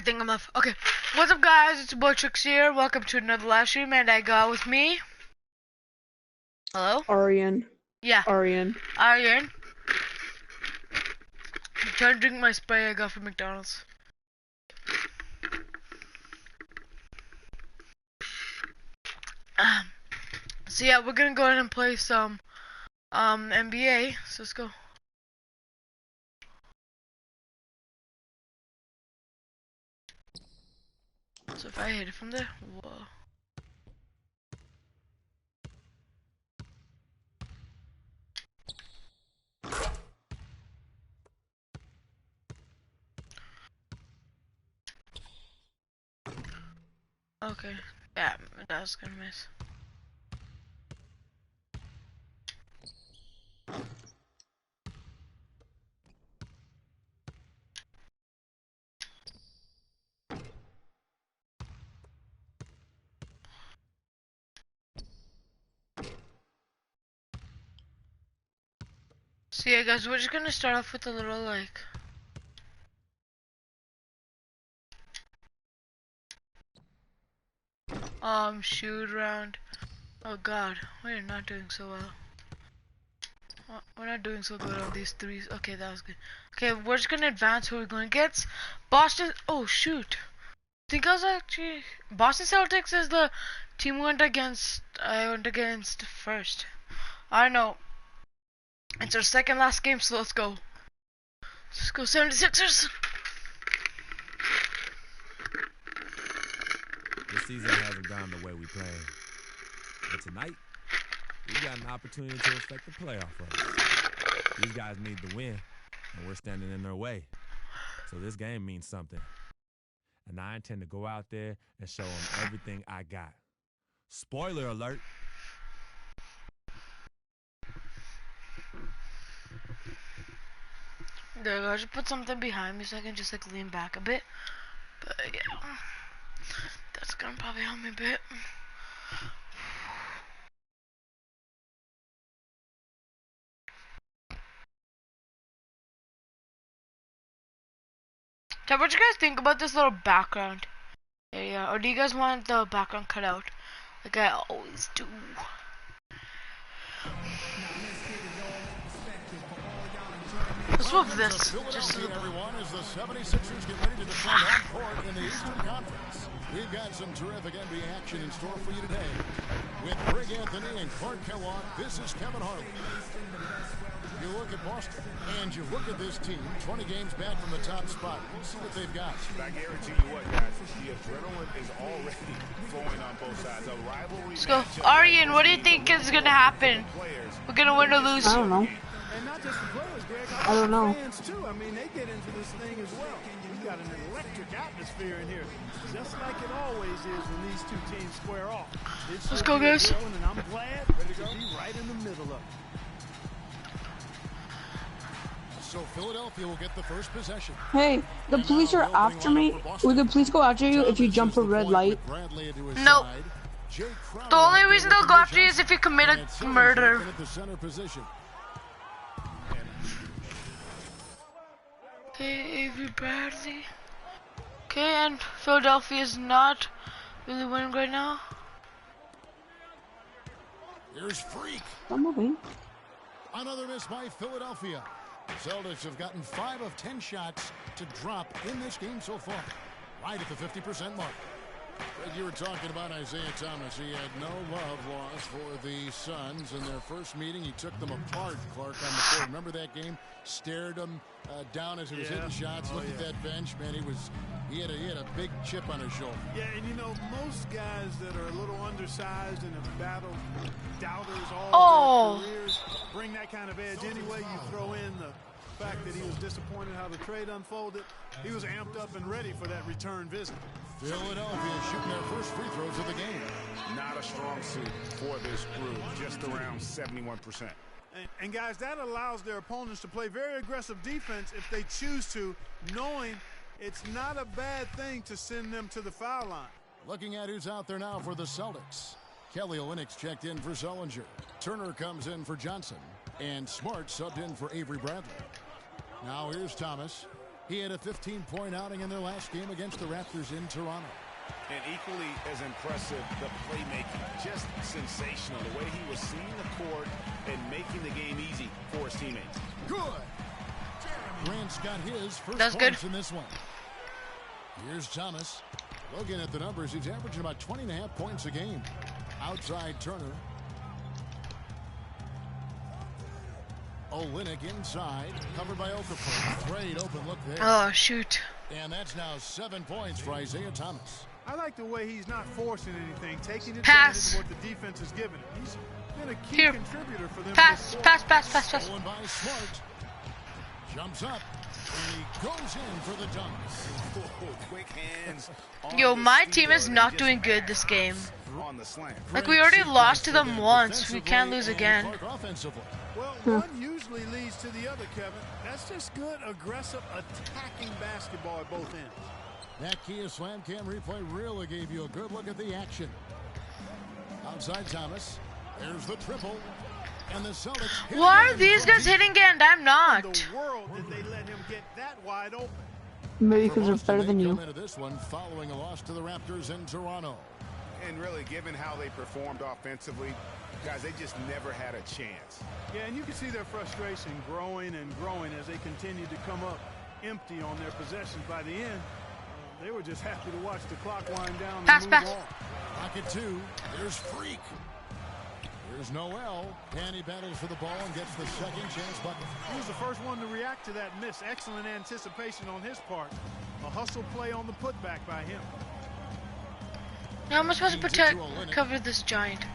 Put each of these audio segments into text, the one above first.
I think I'm off. Okay. What's up, guys? It's your boy Trix here. Welcome to another live stream, and I got with me. Hello? Arian. Yeah. Arian. I'm trying to drink my spray I got from McDonald's. So yeah, we're gonna go ahead and play some NBA. So let's go. So if I hit it from there, whoa. Okay, yeah, that was gonna miss. So yeah, guys, we're just gonna start off with a little like. Shoot around. Oh god, we're not doing so well. We're not doing so good on these threes. Okay, that was good. Okay, we're just gonna advance. Who we're going against? Boston. Oh shoot. I think I was actually Boston Celtics is the team I went against first. I don't know. It's our second last game, so let's go. Let's go 76ers. This season hasn't gone the way we planned. But tonight, we got an opportunity to affect the playoff race. These guys need to win, and we're standing in their way. So this game means something. And I intend to go out there and show them everything I got. Spoiler alert. There we go. I just put something behind me so I can just like lean back a bit. But yeah, that's gonna probably help me a bit. So what do you guys think about this little background area? Or do you guys want the background cut out? Like I always do. Let's move this. Just a little. Everyone, as the 76ers get ready to defend home court in the Eastern Conference. We've got some terrific NBA action in store for you today. With Greg Anthony and Clark Kellogg, this is Kevin Harlan. You look at Boston, and you look at this team, 20 games back from the top spot. We'll see what they've got. I guarantee you what, guys, the adrenaline is already flowing on both sides. A rivalry. Let's go. Arian, what do you think is going to happen? We're going to win or lose? I don't know. And not just the players, Greg. I don't know. Fans too. I mean, they get into this thing as well. You got an electric atmosphere in here, just like it always is when these two teams square off. Let's go, guys. And I'm glad to be right in the middle of it. So Philadelphia will get the first possession. Hey, the police are after me. Will the police go after you if you jump a red light? Nope. The only reason they'll go after you is if you commit a murder. Okay, Avery Bradley. Okay, and Philadelphia is not really winning right now. Here's Freak. I'm moving. Another miss by Philadelphia. Celtics have gotten 5 of 10 shots to drop in this game so far. Right at the 50% mark. Greg, you were talking about Isaiah Thomas. He had no love lost for the Suns in their first meeting. He took them apart, Clark, on the court. Remember that game? Stared him down as he was hitting shots. Looked at that bench, man. He had a big chip on his shoulder. Yeah, and you know, most guys that are a little undersized and have battled doubters all their careers bring that kind of edge anyway. You throw in the fact that he was disappointed how the trade unfolded. He was amped up and ready for that return visit. Philadelphia shooting their first free throws of the game. Not a strong suit for this group, just around 71%. And guys, that allows their opponents to play very aggressive defense if they choose to, knowing it's not a bad thing to send them to the foul line. Looking at who's out there now for the Celtics. Kelly Olynyk checked in for Sullinger. Turner comes in for Johnson. And Smart subbed in for Avery Bradley. Now here's Thomas. He had a 15-point outing in their last game against the Raptors in Toronto. And equally as impressive, the playmaking. Just sensational. The way he was seeing the court and making the game easy for his teammates. Good. Grant's got his first That's points good. in this one. Here's Thomas. Looking at the numbers, he's averaging about 20.5 points a game. Outside Turner. Olynyk inside, covered by Okafor. Great open look there. Oh, shoot. And that's now 7 points for Isaiah Thomas. I like the way he's not forcing anything, taking Pass. advantage of what the defense has given him. He's been a key Here. contributor for them. Pass, this pass, pass, pass, pass. Stolen by Smart. Jumps up. And he goes in for the dunk. Quick hands. on Yo, the my steal team is and not just doing good this game. on the slam. Like, we already lost to them once. We can't lose again. Offensively. Well, one usually leads to the other, Kevin. That's just good, aggressive, attacking basketball at both ends. That Kia Slam Cam replay really gave you a good look at the action. Outside Thomas. There's the triple. And the Celtics. Why are these guys hitting it and I'm In not? the world did they let him get that wide open? Maybe because they're better than you. Come into this one following a loss to the Raptors in Toronto. And really, given how they performed offensively, guys, they just never had a chance. Yeah, and you can see their frustration growing and growing as they continue to come up empty on their possessions. By the end, they were just happy to watch the clock wind down and Pass, move pass. on. Pocket two. There's Freak. There's Noel. And he battles for the ball and gets the second chance bucket. He was the first one to react to that miss. Excellent anticipation on his part. A hustle play on the putback by him. Now I'm supposed to protect, cover this giant.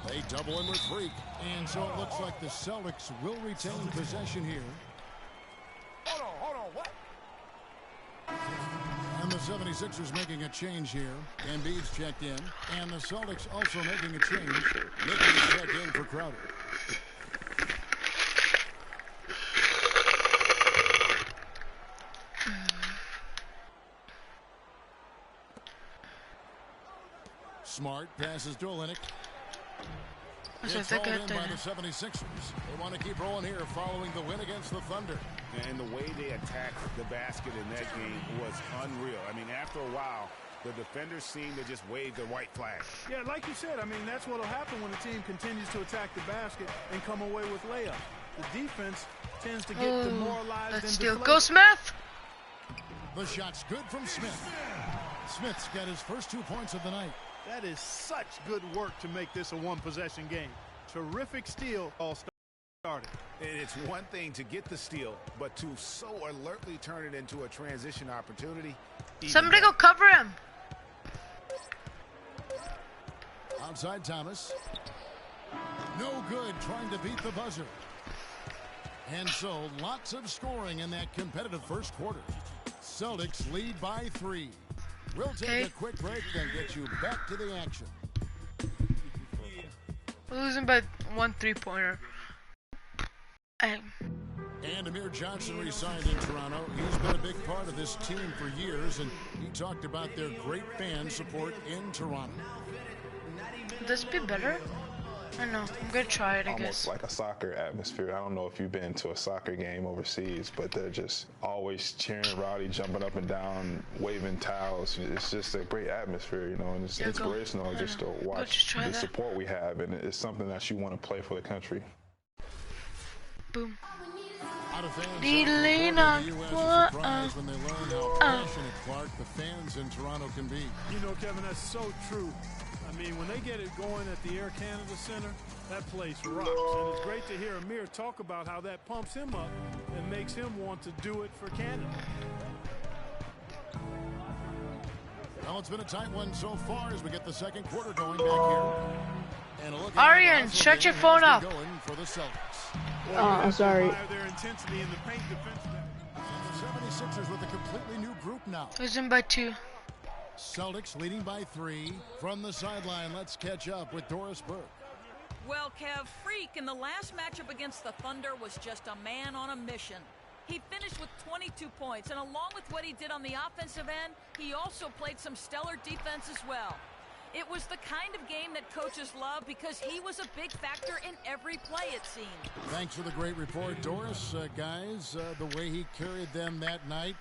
They double in with Freak. And so it looks like the Celtics will retain possession here. Hold on, what? And the 76ers making a change here. Embiid's checked in. And the Celtics also making a change. Mickey's checked in for Crowder. Smart passes to Olynyk. It's hauled in by the 76ers. They want to keep rolling here following the win against the Thunder. And the way they attacked the basket in that game was unreal. I mean, after a while, the defenders seemed to just wave the white flag. Yeah, like you said, I mean, that's what will happen when the team continues to attack the basket and come away with layups. The defense tends to get demoralized and Steal. deflated. Go, Smith! The shot's good from Smith. Smith's got his first 2 points of the night. That is such good work to make this a one-possession game. Terrific steal all started. And it's one thing to get the steal, but to so alertly turn it into a transition opportunity. Somebody go cover him. Outside Thomas. No good trying to beat the buzzer. And so lots of scoring in that competitive first quarter. Celtics lead by 3. We'll take a quick break, then get you back to the action. We're losing by 1 3-pointer. And Amir Johnson resigned in Toronto. He's been a big part of this team for years, and he talked about their great fan support in Toronto. Would this be better? I don't know. I'm gonna try it, I guess. Almost like a soccer atmosphere. I don't know if you've been to a soccer game overseas, but they're just always cheering, rowdy, jumping up and down, waving towels. It's just a great atmosphere, you know, and it's inspirational just to watch the support we have, and it's something that you want to play for the country. Boom. Out of fans Delina, the U.S. are surprised when they learn how passionate, Clark, the fans in Toronto can be. You know, Kevin, that's so true. I mean, when they get it going at the Air Canada Center, that place rocks. And it's great to hear Amir talk about how that pumps him up and makes him want to do it for Canada. Well, it's been a tight one so far as we get the second quarter going back here. And a look at Arian, shut your phone up. going for the Celtics. Oh, sorry. Their intensity in the paint defensively. And the 76ers with a completely new group now. Losing by 2. Celtics leading by 3. From the sideline, let's catch up with Doris Burke. Well, Kev, Freak in the last matchup against the Thunder was just a man on a mission. He finished with 22 points, and along with what he did on the offensive end, he also played some stellar defense as well. It was the kind of game that coaches love because he was a big factor in every play, it seemed. Thanks for the great report, Doris. Guys, the way he carried them that night,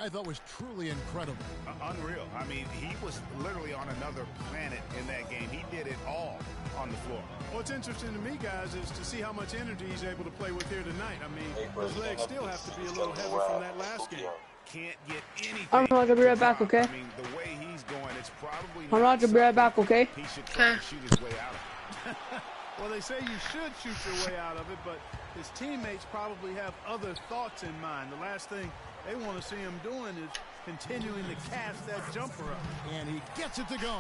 I thought was truly incredible. Unreal. I mean, he was literally on another planet in that game. He did it all on the floor. What's interesting to me, guys, is to see how much energy he's able to play with here tonight. I mean, those legs still have to be a little heavy from that last game. Can't get anything. I'm Roger, be right back, okay? I mean, the way he's going, it's probably I'm Roger, be right back, okay? He should try to shoot his way out of it. Well, they say you should shoot your way out of it, but his teammates probably have other thoughts in mind. The last thing they want to see him doing is continuing to cast that jumper up. And he gets it to go.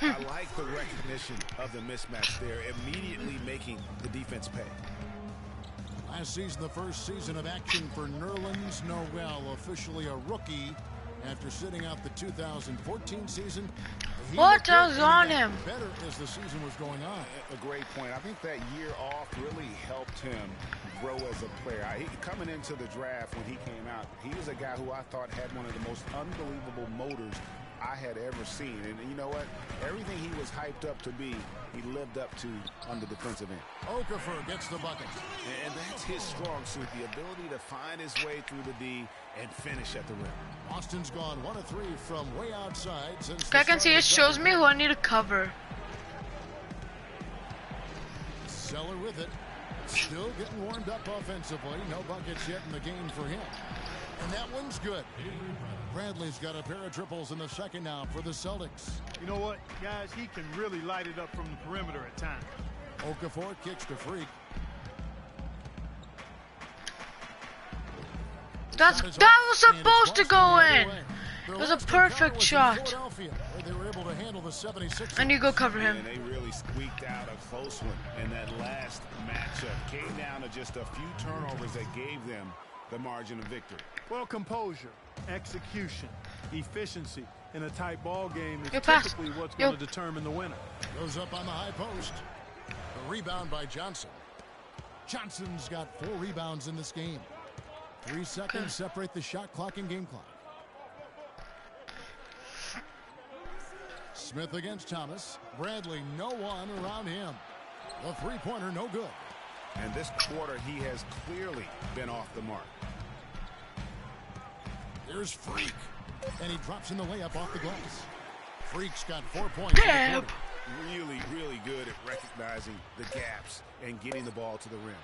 I like the recognition of the mismatch there, immediately making the defense pay. Last season, the first season of action for Nerlens Noel, officially a rookie after sitting out the 2014 season. What else on him? Better as the season was going on. A great point. I think that year off really helped him grow as a player. Coming into the draft when he came out, he was a guy who I thought had one of the most unbelievable motors I had ever seen. And you know what? Everything he was hyped up to be, he lived up to on the defensive end. Okafor gets the bucket. And that's his strong suit, the ability to find his way through the D and finish at the rim. Boston's gone 1 of 3 from way outside since I can see it shows me who I need to cover. Zeller with it. Still getting warmed up offensively. No buckets yet in the game for him. And that one's good. Bradley's got a pair of triples in the second now for the Celtics. You know what, guys? He can really light it up from the perimeter at times. Okafor kicks to Freak. That was supposed to go in. It was a perfect shot. They were able to handle the 76ers. And you go cover him. And they really squeaked out a close one in that last matchup. Came down to just a few turnovers that gave them the margin of victory. Well, composure, execution, efficiency in a tight ball game is pass. typically what's going to determine the winner. Goes up on the high post. A rebound by Johnson. Johnson's got 4 rebounds in this game. 3 seconds separate the shot clock and game clock. Smith against Thomas. Bradley, no one around him. The three-pointer, no good. And this quarter, he has clearly been off the mark. There's Freak. And he drops in the layup off the glass. Freak's got 4 points in the quarter. Really, really good at recognizing the gaps and getting the ball to the rim.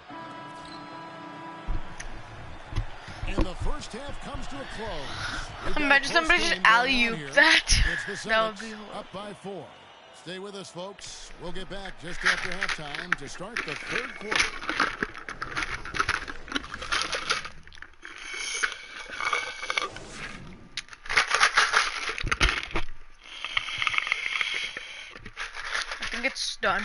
And the first half comes to a close. Imagine somebody just alley-oop that. That would be horrible. Up by 4. Stay with us, folks. We'll get back just after halftime to start the third quarter. I think it's done.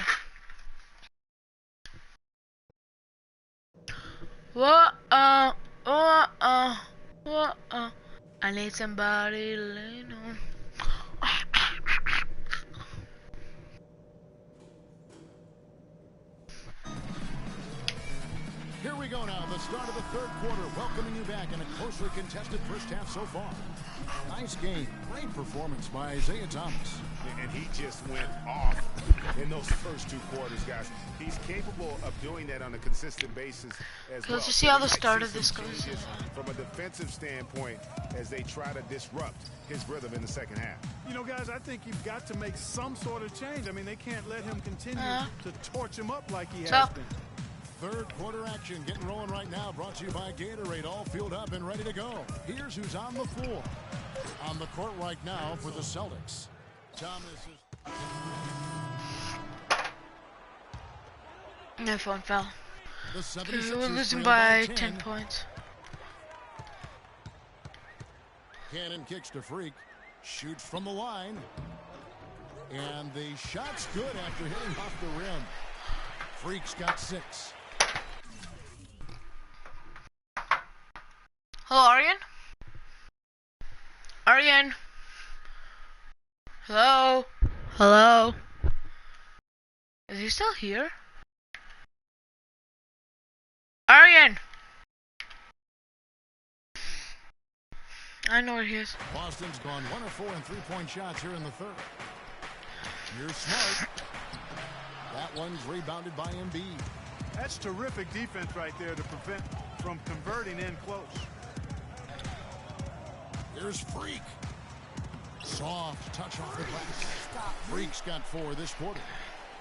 I need somebody to lean on. Here we go now, the start of the third quarter, welcoming you back in a closely contested first half so far. Nice game, great performance by Isaiah Thomas. And he just went off in those first 2 quarters, guys. He's capable of doing that on a consistent basis as well. Let's just see how the start of this goes. From a defensive standpoint, as they try to disrupt his rhythm in the second half. You know, guys, I think you've got to make some sort of change. I mean, they can't let him continue to torch him up like he has been. Third quarter action getting rolling right now, brought to you by Gatorade, all fueled up and ready to go. Here's who's on the floor. On the court right now for the Celtics. Thomas is... My phone fell. The 76ers We're losing by by 10 points. Cannon kicks to Freak. Shoots from the line. And the shot's good after hitting off the rim. Freak's got 6. Hello, Aryan? Aryan? Hello? Hello? Is he still here? Aryan! I know where he is. Boston's gone 1 of 4 in 3-point shots here in the third. You're smart. That one's rebounded by Embiid. That's terrific defense right there to prevent from converting in close. Here's Freak. Soft touch off the glass. Freak's got 4 this quarter.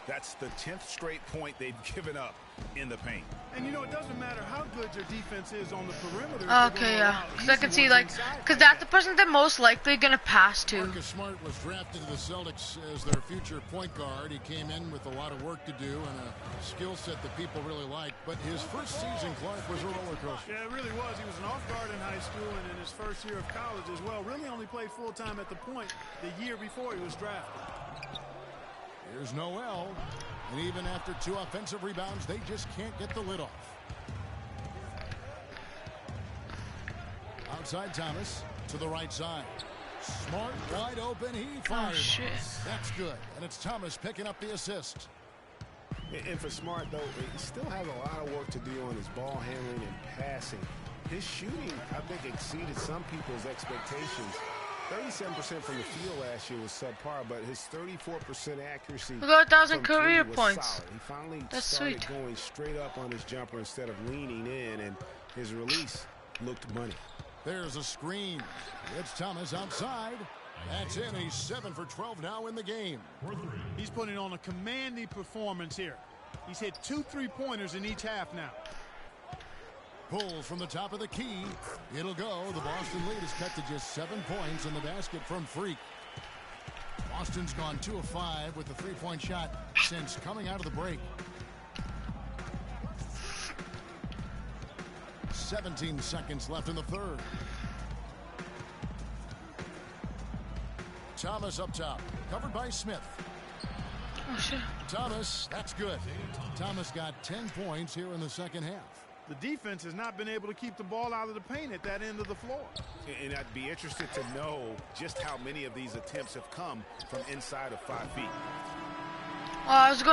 That's the 10th straight point they've given up in the paint. And you know, it doesn't matter how good your defense is on the perimeter. Okay, yeah. Because I can see, like, because that's the person they're most likely going to pass to. Marcus Smart was drafted to the Celtics as their future point guard. He came in with a lot of work to do and a skill set that people really like. But his first season, Clark, was a roller coaster. Yeah, it really was. He was an off guard in high school and in his first year of college as well. Really only played full-time at the point the year before he was drafted. Here's Noel, and even after 2 offensive rebounds, they just can't get the lid off. Outside Thomas to the right side. Smart, wide open, he fires. Oh, shit. That's good, and it's Thomas picking up the assist. And for Smart, though, he still has a lot of work to do on his ball handling and passing. His shooting, I think, exceeded some people's expectations. 37% from the field last year was subpar, but his 34% accuracy. We got 1,000 from three career was points. solid. He finally That's started sweet. going straight up on his jumper instead of leaning in, and his release looked money. There's a screen. It's Thomas outside. That's in. He's 7 for 12 now in the game. He's putting on a commanding performance here. He's hit 2 3-pointers in each half now. Pulls from the top of the key. It'll go. The Boston lead is cut to just 7 points in the basket from Freak. Boston's gone 2 of 5 with the 3-point shot since coming out of the break. 17 seconds left in the third. Thomas up top, covered by Smith. Oh, shit. Thomas, that's good. Thomas got 10 points here in the second half. The defense has not been able to keep the ball out of the paint at that end of the floor. And I'd be interested to know just how many of these attempts have come from inside of 5 feet. I was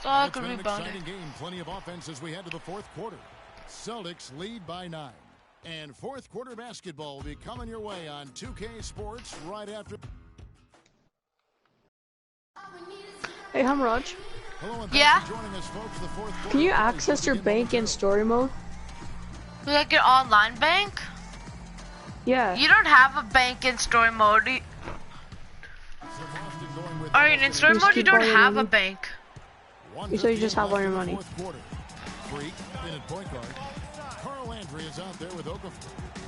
all It's been an rebounding. exciting game. Plenty of offense as we head to the fourth quarter. Celtics lead by 9. And fourth quarter basketball will be coming your way on 2K Sports right after. Hey, Humraj, Hello and Yeah? thanks for joining us, folks. The fourth quarter. can you access your bank in story mode? Like your online bank? Yeah. You don't have a bank in story mode. Or in story Just mode, you keep don't all your have a money. bank. You say you just have all your money. Freak in at point guard. Carl Landry is out there with Okafor.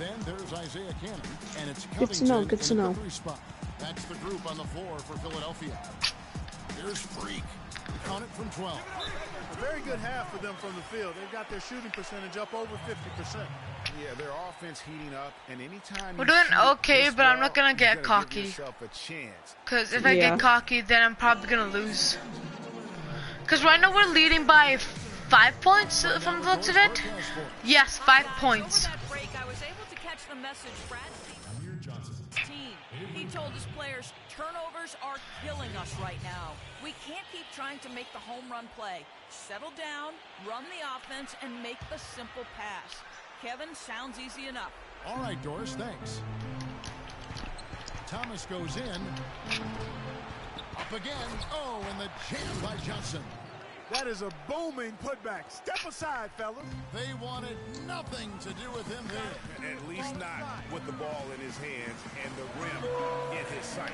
Then there's Isaiah Cannon, and it's Good to know, Covington good to in the know. 3 spot. That's the group on the floor for Philadelphia. Here's Freak. Count it from 12. A very good half for them from the field. They've got their shooting percentage up over 50%. Yeah, their offense heating up, and anytime We're you doing shoot okay, this but I'm well, not gonna you get gotta cocky. give yourself a chance. Because if I Yeah. get cocky, then I'm probably gonna lose. Because right now we're leading by 5 points from the looks of it. Yes, 5 points. Over that break, I was able to catch the message Brad team. He told his players, turnovers are killing us right now. We can't keep trying to make the home run play. Settle down, run the offense, and make the simple pass. Kevin, sounds easy enough. All right, Doris, thanks. Thomas goes in. Up again. Oh, and the jam by Johnson. That is a booming putback. Step aside, fellas. They wanted nothing to do with him there. At least not with the ball in his hands and the rim in his sight.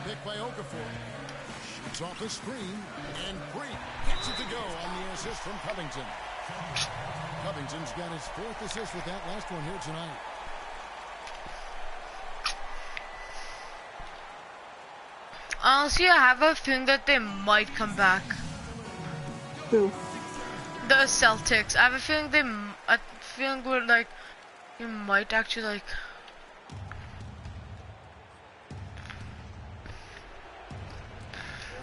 Picked by Okafor. Shoots off the screen. And Freak gets it to go on the assist from Covington. Covington's got his 4th assist with that last one here tonight. Honestly, I have a feeling that they might come back. Who? The Celtics. I have a feeling I feeling we're like, you might actually like.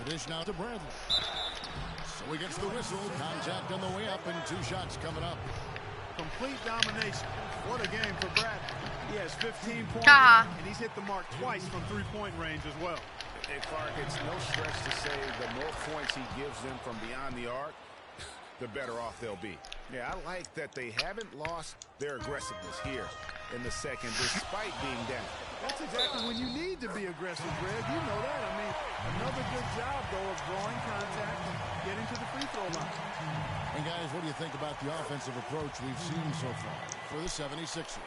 The dish now to Bradley. So he gets the whistle. Contact on the way up and 2 shots coming up. Complete domination. What a game for Brad. He has 15 points, Haha. and he's hit the mark twice from 3-point range as well. And Clark, it's no stretch to say the more points he gives them from beyond the arc, the better off they'll be. Yeah, I like that they haven't lost their aggressiveness here in the second, despite being down. That's exactly when you need to be aggressive, Greg. You know that. I mean, another good job, though, of drawing contact and getting to the free throw line. And, guys, what do you think about the offensive approach we've seen so far for the 76ers?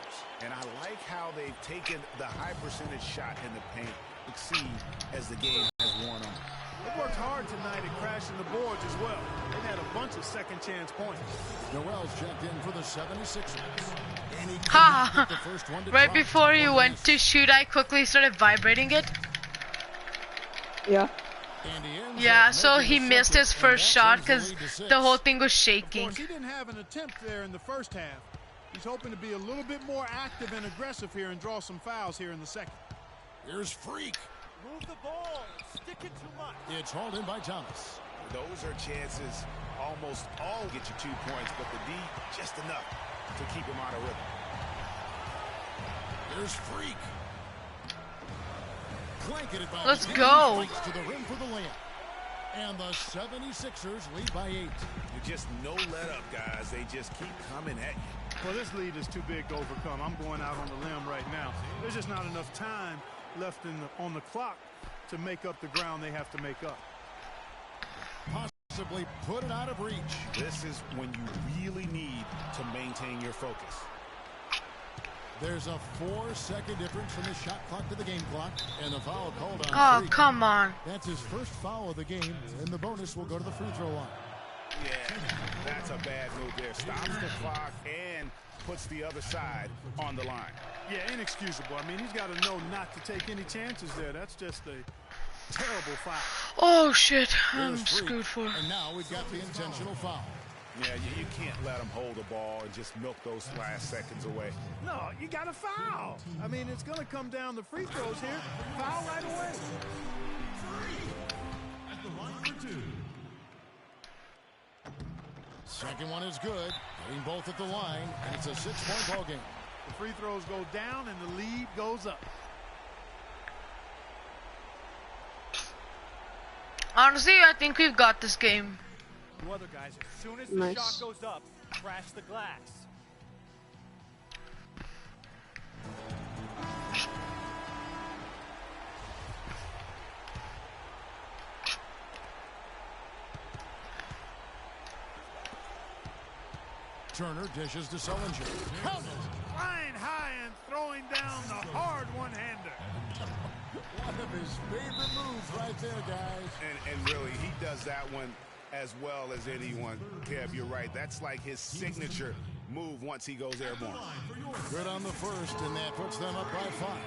And I like how they've taken the high percentage shot in the paint exceed as the game has worn on. They worked hard tonight at crashing the boards as well. They've had a bunch of second chance points. Noel's checked in for the 76ers. And he Ha! couldn't get the first one to Right drop. before you went to shoot, I quickly started vibrating it. Yeah. And he ends Yeah, up so making he the missed second, his and first that shot turns because lead to 6. the whole thing was Of shaking. course, he didn't have an attempt there in the first half. He's hoping to be a little bit more active and aggressive here and draw some fouls here in the second. Here's Freak. Move the ball. Stick it too much. It's hauled in by Thomas. Those are chances almost all get you 2 points, but the D just enough to keep him out of rhythm. Here's Freak. Blanketed by Let's James, go. strikes to the rim for the layup. And the 76ers lead by 8. You just no let up, guys. They just keep coming at you. Well, this lead is too big to overcome. I'm going out on the limb right now. There's just not enough time left on the clock to make up the ground they have to make up. Possibly put it out of reach. This is when you really need to maintain your focus. There's a 4-second difference from the shot clock to the game clock, and the foul called on Oh, Freak. come on. That's his first foul of the game, and the bonus will go to the free throw line. Yeah, that's a bad move there. Stops the clock and puts the other side on the line. Yeah, inexcusable. I mean, he's got to know not to take any chances there. That's just a terrible foul. Oh shit, I'm Here's Freak, screwed for. and now we've got the intentional foul. Yeah, you can't let them hold the ball and just milk those last seconds away. No, you got to foul. I mean, it's going to come down to free throws here. Foul right away. At the line for 2. Second one is good. Getting both at the line, and it's a 6-point ball game. The free throws go down and the lead goes up. Honestly, I think we've got this game. You other guys, as soon as the Nice. shot goes up, crash the glass. Turner dishes to Sullinger. Count it. Flying high and throwing down the hard one-hander. One of his favorite moves right there, guys. And really, he does that one as well as anyone. Kev, you're right. That's like his signature move once he goes airborne. Good on the first, and that puts them up by 5.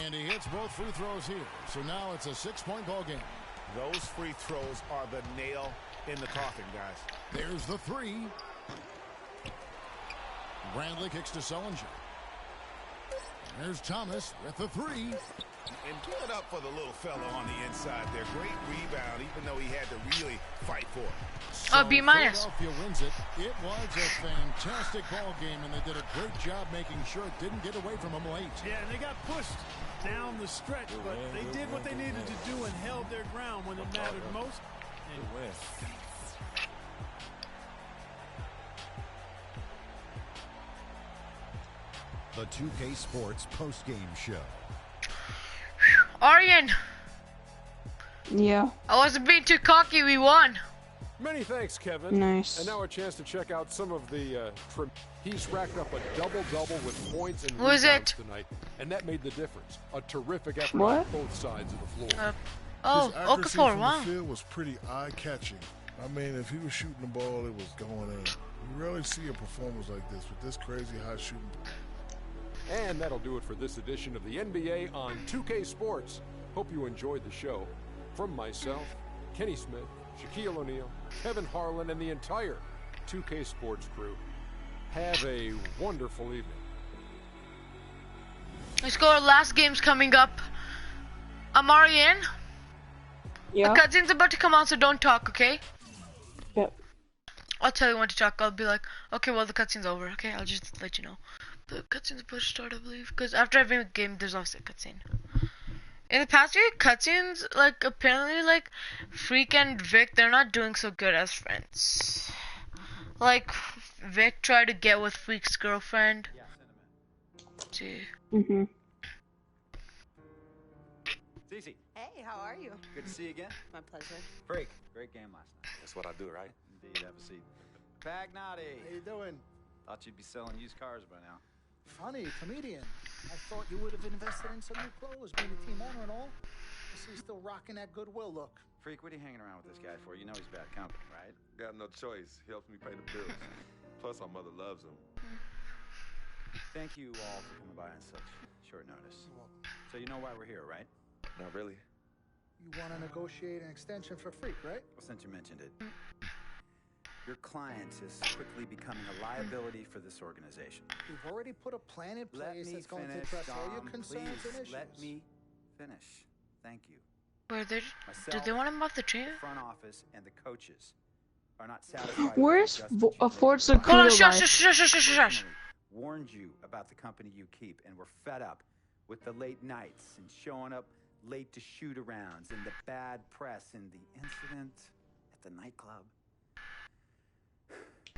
And he hits both free throws here. So now it's a 6-point ball game. Those free throws are the nail in the coffin, guys. There's the 3. Bradley kicks to Sullinger. There's Thomas with the 3. And give it up for the little fella on the inside there. Great rebound, even though he had to really fight for it. Oh, B minus. Philadelphia wins it. It was a fantastic ball game, and they did a great job making sure it didn't get away from them late. Yeah, and they got pushed down the stretch, but they did what they needed to do and held their ground when it mattered most. And The 2K Sports postgame show. Aryan, Yeah. I wasn't being too cocky, we won. Many thanks, Kevin. Nice. And now a chance to check out some of the he's racked up a double-double with points and Who is rebounds it? tonight, and that made the difference. A terrific effort on What? both sides of the floor. Oh, His accuracy Okafor, from wow. the field was pretty eye-catching. I mean, if he was shooting the ball, it was going in. You rarely see a performance like this with this crazy high shooting. And that'll do it for this edition of the NBA on 2K Sports. Hope you enjoyed the show. From myself, Kenny Smith, Shaquille O'Neal, Kevin Harlan, and the entire 2K Sports crew, have a wonderful evening. Let's go. Our last game's coming up. Aryan, Yeah. the cutscene's about to come on, so don't talk, okay? Yep. I'll tell you when to talk. I'll be like, okay, well, the cutscene's over, okay? I'll just let you know. The cutscene's about to start, I believe. Because after every game, there's always a cutscene. In the past few cutscenes, like apparently, like Freak and Vic, they're not doing so good as friends. Like Vic tried to get with Freak's girlfriend. Yeah, send him in. See. Mm-hmm. Cece, Hey, how are you? good to see you again. My pleasure. Freak, great game last night. That's what I do, right? Indeed, have a seat. Pagnotti. How you doing? Thought you'd be selling used cars by now. Funny, comedian. I thought you would have invested in some new clothes, being a team owner and all. I see you still rocking that Goodwill look. Freak, what are you hanging around with this guy for? You know he's bad company, right? Got no choice. He helps me pay the bills. Plus, our mother loves him. Thank you all for coming by on such short notice. So you know why we're here, right? Not really. You want to negotiate an extension for Freak, right? Well, since you mentioned it. Your client is quickly becoming a liability for this organization. We've already put a plan in Let place me that's going to finish, address all your Dom, concerns please. and issues. Let me finish. Thank you. Where they Myself, did they want him off the train? the front office and the coaches are not satisfied. Where's with the Forza adjustments you Hold on, Kudo shush, Life? shush, shush, shush, shush, shush. warned you about the company you keep, and we're fed up with the late nights and showing up late to shoot-arounds and the bad press and the incident at the nightclub.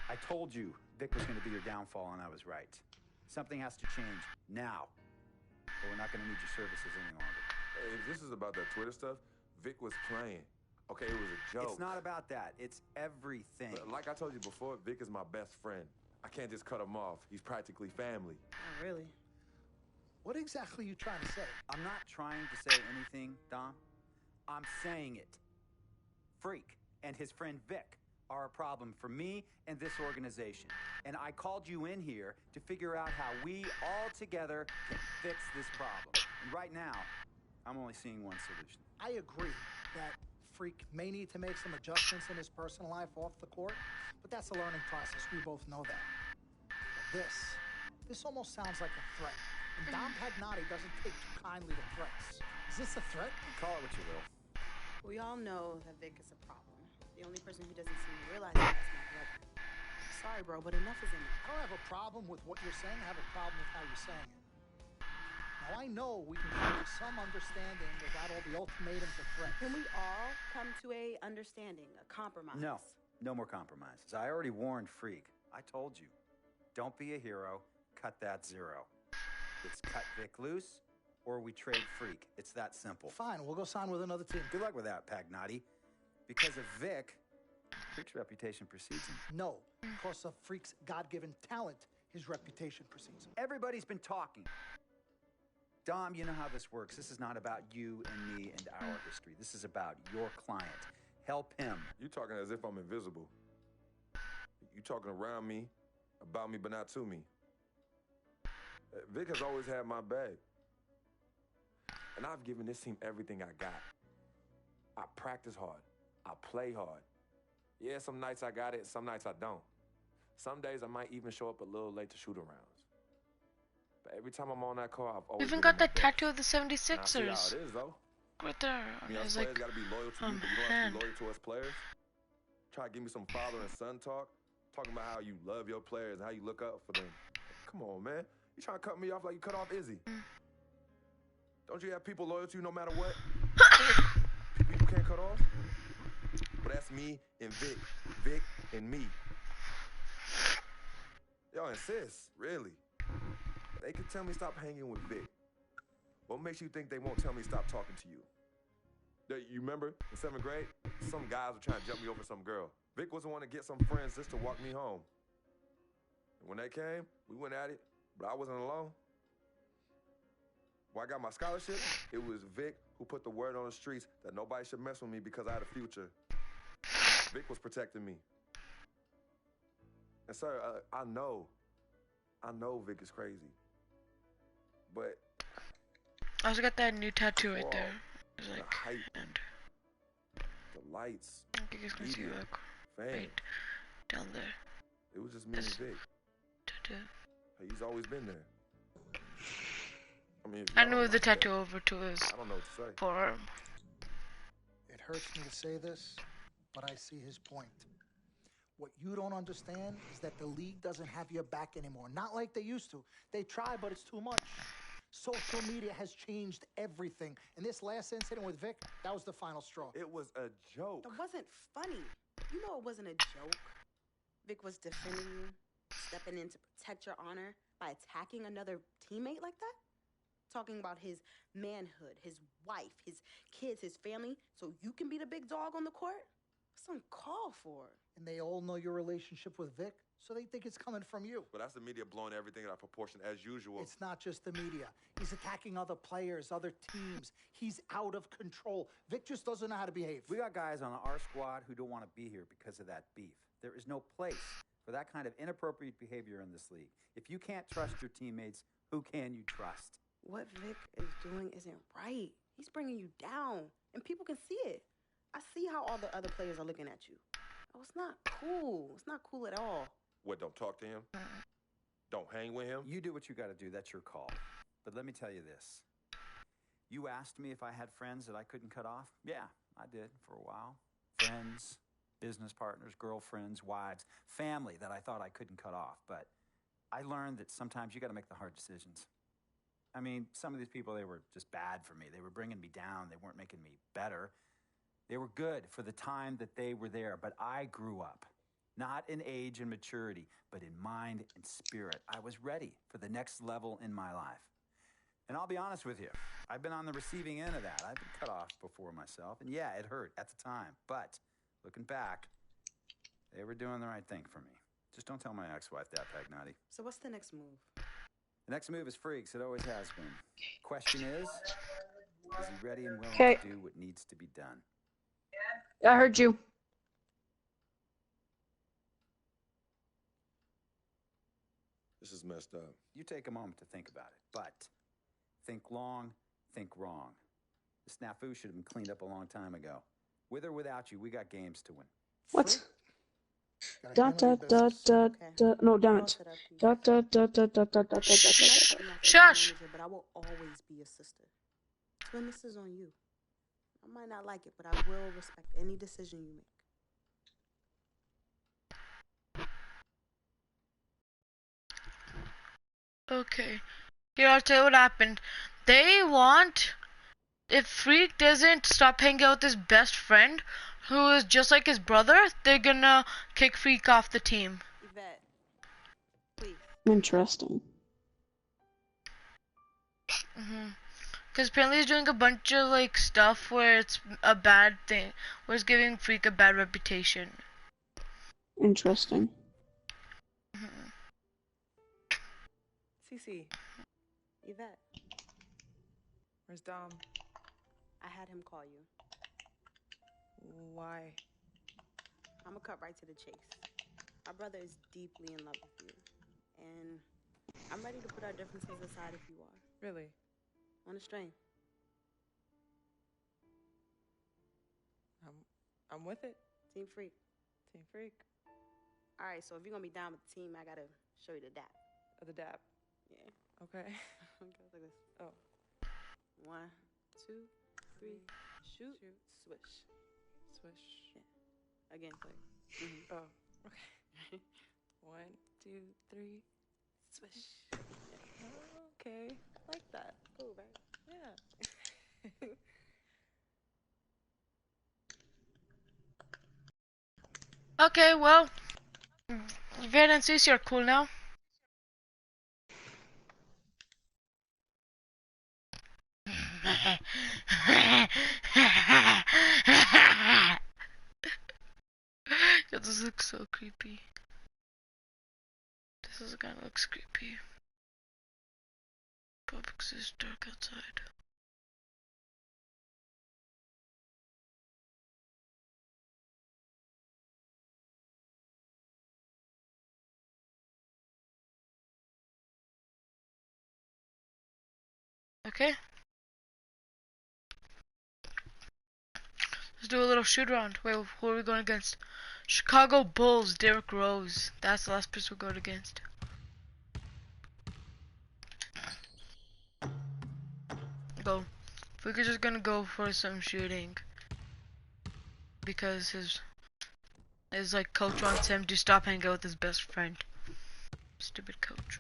I told you Vic was going to be your downfall, and I was right. Something has to change now, or we're not going to need your services any longer. Hey, if this is about that Twitter stuff, Vic was playing. Okay, it was a joke. It's not about that. It's everything. Like I told you before, Vic is my best friend. I can't just cut him off. He's practically family. Oh, really? What exactly are you trying to say? I'm not trying to say anything, Dom. I'm saying it. Freak and his friend Vic are a problem for me and this organization. And I called you in here to figure out how we all together can fix this problem. And right now, I'm only seeing one solution. I agree that Freak may need to make some adjustments in his personal life off the court, but that's a learning process. We both know that. But this almost sounds like a threat. And Dom Pagnotti doesn't take too kindly to threats. Is this a threat? Call it what you will. We all know that Vic is a problem. The only person who doesn't seem to realize that is my brother. Sorry, bro, but enough is enough. I don't have a problem with what you're saying. I have a problem with how you're saying it. Now, I know we can come to some understanding without all the ultimatums of threats. Can we all come to a understanding, a compromise? No more compromises. I already warned Freak. I told you. Don't be a hero. Cut that zero. It's cut Vic loose, or we trade Freak. It's that simple. Fine, we'll go sign with another team. Good luck with that, Pagnotti. Because of Vic, Freak's reputation precedes him. No, because of Freak's God-given talent, his reputation precedes him. Everybody's been talking. Dom, you know how this works. This is not about you and me and our history. This is about your client. Help him. You talking as if I'm invisible. You talking around me, about me, but not to me. Vic has always had my back. And I've given this team everything I got. I practice hard. I play hard. Yeah, some nights I got it, some nights I don't. Some days I might even show up a little late to shoot arounds. But every time I'm on that court, I've always Even given got my that best. tattoo of the And I see how 76ers. it is, though. Right there. You know, It's players like, gotta be loyal to you, but you don't have to be loyal to us players. Try to give me some father and son talk, talking about how you love your players and how you look up for them. Come on, man. You trying to cut me off like you cut off Izzy. Don't you have people loyal to you no matter what? People you can't cut off? But that's me and Vic. Vic and me. Y'all insist, really. They could tell me stop hanging with Vic. What makes you think they won't tell me stop talking to you? You remember in 7th grade? Some guys were trying to jump me over some girl. Vic was the one to get some friends just to walk me home. And when they came, we went at it, but I wasn't alone. When I got my scholarship, it was Vic who put the word on the streets that nobody should mess with me because I had a future. Vic was protecting me. And sir, I know Vic is crazy. But I also got that new tattoo right there. It's the like, hype, and the lights, I think you guys can see media, like fame. right down there. It was just me and Vic. Tattoo. Hey, he's always been there. I mean, if I y'all moved the like that, tattoo over to his I don't know what to say. forearm. It hurts me to say this, but I see his point. What you don't understand is that the league doesn't have your back anymore. Not like they used to. They try, but it's too much. Social media has changed everything. And this last incident with Vic, that was the final straw. It was a joke. That wasn't funny. You know it wasn't a joke. Vic was defending you, stepping in to protect your honor by attacking another teammate like that? Talking about his manhood, his wife, his kids, his family, so you can be the big dog on the court? That's uncalled for. And they all know your relationship with Vic, so they think it's coming from you. But that's the media blowing everything out of proportion as usual. It's not just the media. He's attacking other players, other teams. He's out of control. Vic just doesn't know how to behave. We got guys on our squad who don't want to be here because of that beef. There is no place for that kind of inappropriate behavior in this league. If you can't trust your teammates, who can you trust? What Vic is doing isn't right. He's bringing you down, and people can see it. I see how all the other players are looking at you. Oh, it's not cool. It's not cool at all. What, don't talk to him? Don't hang with him? You do what you got to do. That's your call. But let me tell you this. You asked me if I had friends that I couldn't cut off? Yeah, I did for a while. Friends, business partners, girlfriends, wives, family that I thought I couldn't cut off. But I learned that sometimes you got to make the hard decisions. I mean, some of these people, they were just bad for me. They were bringing me down. They weren't making me better. They were good for the time that they were there. But I grew up, not in age and maturity, but in mind and spirit. I was ready for the next level in my life. And I'll be honest with you, I've been on the receiving end of that. I've been cut off before myself. And yeah, it hurt at the time. But looking back, they were doing the right thing for me. Just don't tell my ex-wife that, Pagnati. So what's the next move? The next move is Freaks. It always has been. Question is he ready and willing to do what needs to be done? I heard you. This is messed up. You take a moment to think about it, but think long, think wrong. The snafu should have been cleaned up a long time ago. With or without you, we got games to win. What? Dot dot dot dot dot. No, damn it. Dot dot dot dot dot dot dot dot. Shush! But I will always be a sister. Twin, this is on you. I might not like it, but I will respect any decision you make. Okay. Here, I'll tell you what happened. They want, if Freak doesn't stop hanging out with his best friend, who is just like his brother, they're gonna kick Freak off the team. Yvette, please. Interesting. Because apparently he's doing a bunch of like stuff where it's a bad thing, where it's giving Freak a bad reputation. Interesting. Cece. Yvette. Where's Dom? I had him call you. Why? I'm gonna cut right to the chase. My brother is deeply in love with you. And I'm ready to put our differences aside if you are. Really? On a string. I'm with it. Team Freak. Team Freak. All right, so if you're gonna be down with the team, I gotta show you the dap. Oh, the dap. Yeah. Okay. It goes like this. Oh. 1, 2, 3, shoot, swish. Swish. Yeah. Again, quick. Oh, okay. 1, 2, 3, swish. Yeah. Oh, okay. I like that. Cool, right? Yeah. Okay, well, Yvette and Cece are cool now. Yo, this looks so creepy. This is kind of looks creepy. Probably because it's dark outside. Okay. Let's do a little shoot around. Wait, who are we going against? Chicago Bulls, Derrick Rose. That's the last person we're going against. Go. We're just gonna go for some shooting. Because his like coach wants him to stop hanging out with his best friend. Stupid coach.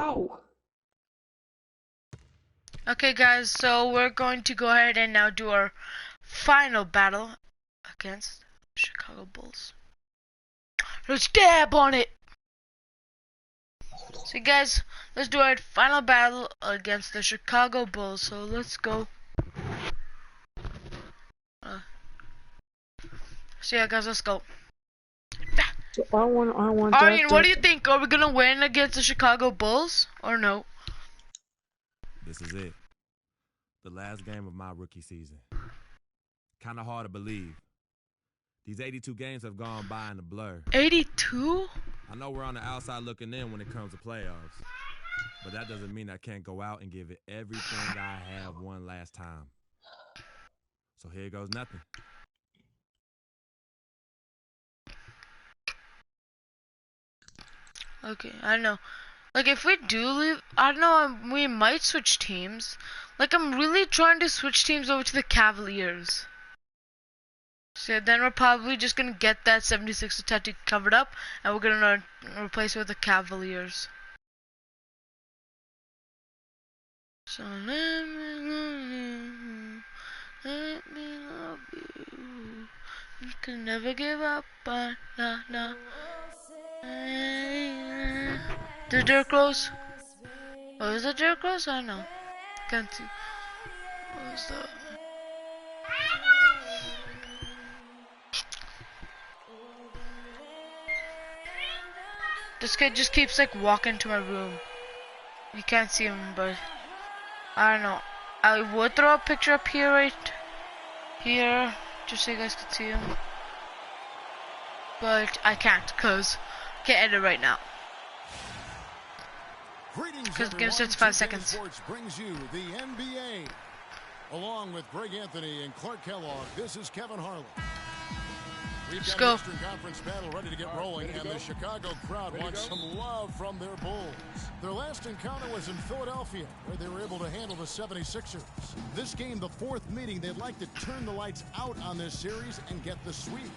How? Okay, guys, so we're going to go ahead and now do our final battle against Chicago Bulls. Let's dab on it! So, guys, let's do our final battle against the Chicago Bulls. So, let's go. So, yeah, guys, let's go. So I want Aryan, what do you think? Are we gonna win against the Chicago Bulls or no? This is it. The last game of my rookie season. Kind of hard to believe. These 82 games have gone by in a blur. 82? I know we're on the outside looking in when it comes to playoffs, but that doesn't mean I can't go out and give it everything I have one last time. So here goes nothing. Okay, I know. Like, if we do leave, I don't know, we might switch teams. Like, I'm really trying to switch teams over to the Cavaliers. So yeah, then we're probably just gonna get that 76 tattoo covered up, and we're gonna replace it with the Cavaliers. So let me love you. You can never give up on no. The Dirk Rose? Oh, is that Dirk Rose? I don't know. Can't see. What was that? This kid just keeps like walking to my room. You can't see him, but I don't know. I would throw a picture up here, right here, just so you guys could see him. But I can't, cause I can't edit right now. Because the game starts 5 seconds. Sports brings you the NBA. Along with Greg Anthony and Clark Kellogg, this is Kevin Harlan. We've got an Eastern Conference battle ready to get rolling, and the Chicago crowd wants some love from their Bulls. Their last encounter was in Philadelphia, where they were able to handle the 76ers. This game, the fourth meeting, they'd like to turn the lights out on this series and get the sweep.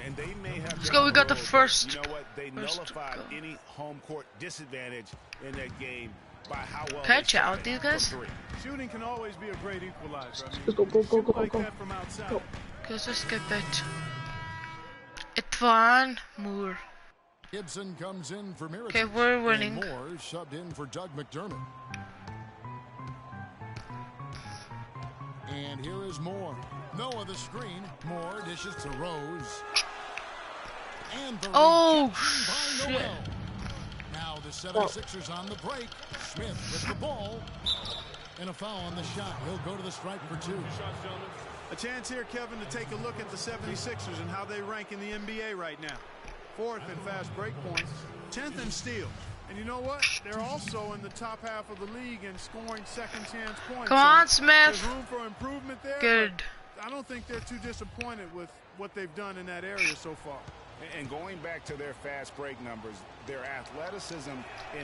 And they may have. Let's go. We got the first. You know what? They nullified any home court disadvantage in that game by how well. Can I chat out these guys? Shooting can always be a great equalizer. I mean, go. like that from outside. Go. Let's just skip it. Itwan Moore. Gibson comes in for Miritich. Okay, we're winning. And Moore subbed in for Doug McDermott. And here is Moore. Noah the screen. Moore dishes to Rose. And the rejection by Noel. Now the 76ers on the break. Smith with the ball. And a foul on the shot. He'll go to the stripe for two. A chance here, Kevin, to take a look at the 76ers and how they rank in the NBA right now. 4th in fast break points, 10th in steals. And you know what? They're also in the top half of the league in scoring second chance points. Come on, so Smith. There's room for improvement there. Good. I don't think they're too disappointed with what they've done in that area so far. And going back to their fast break numbers, their athleticism.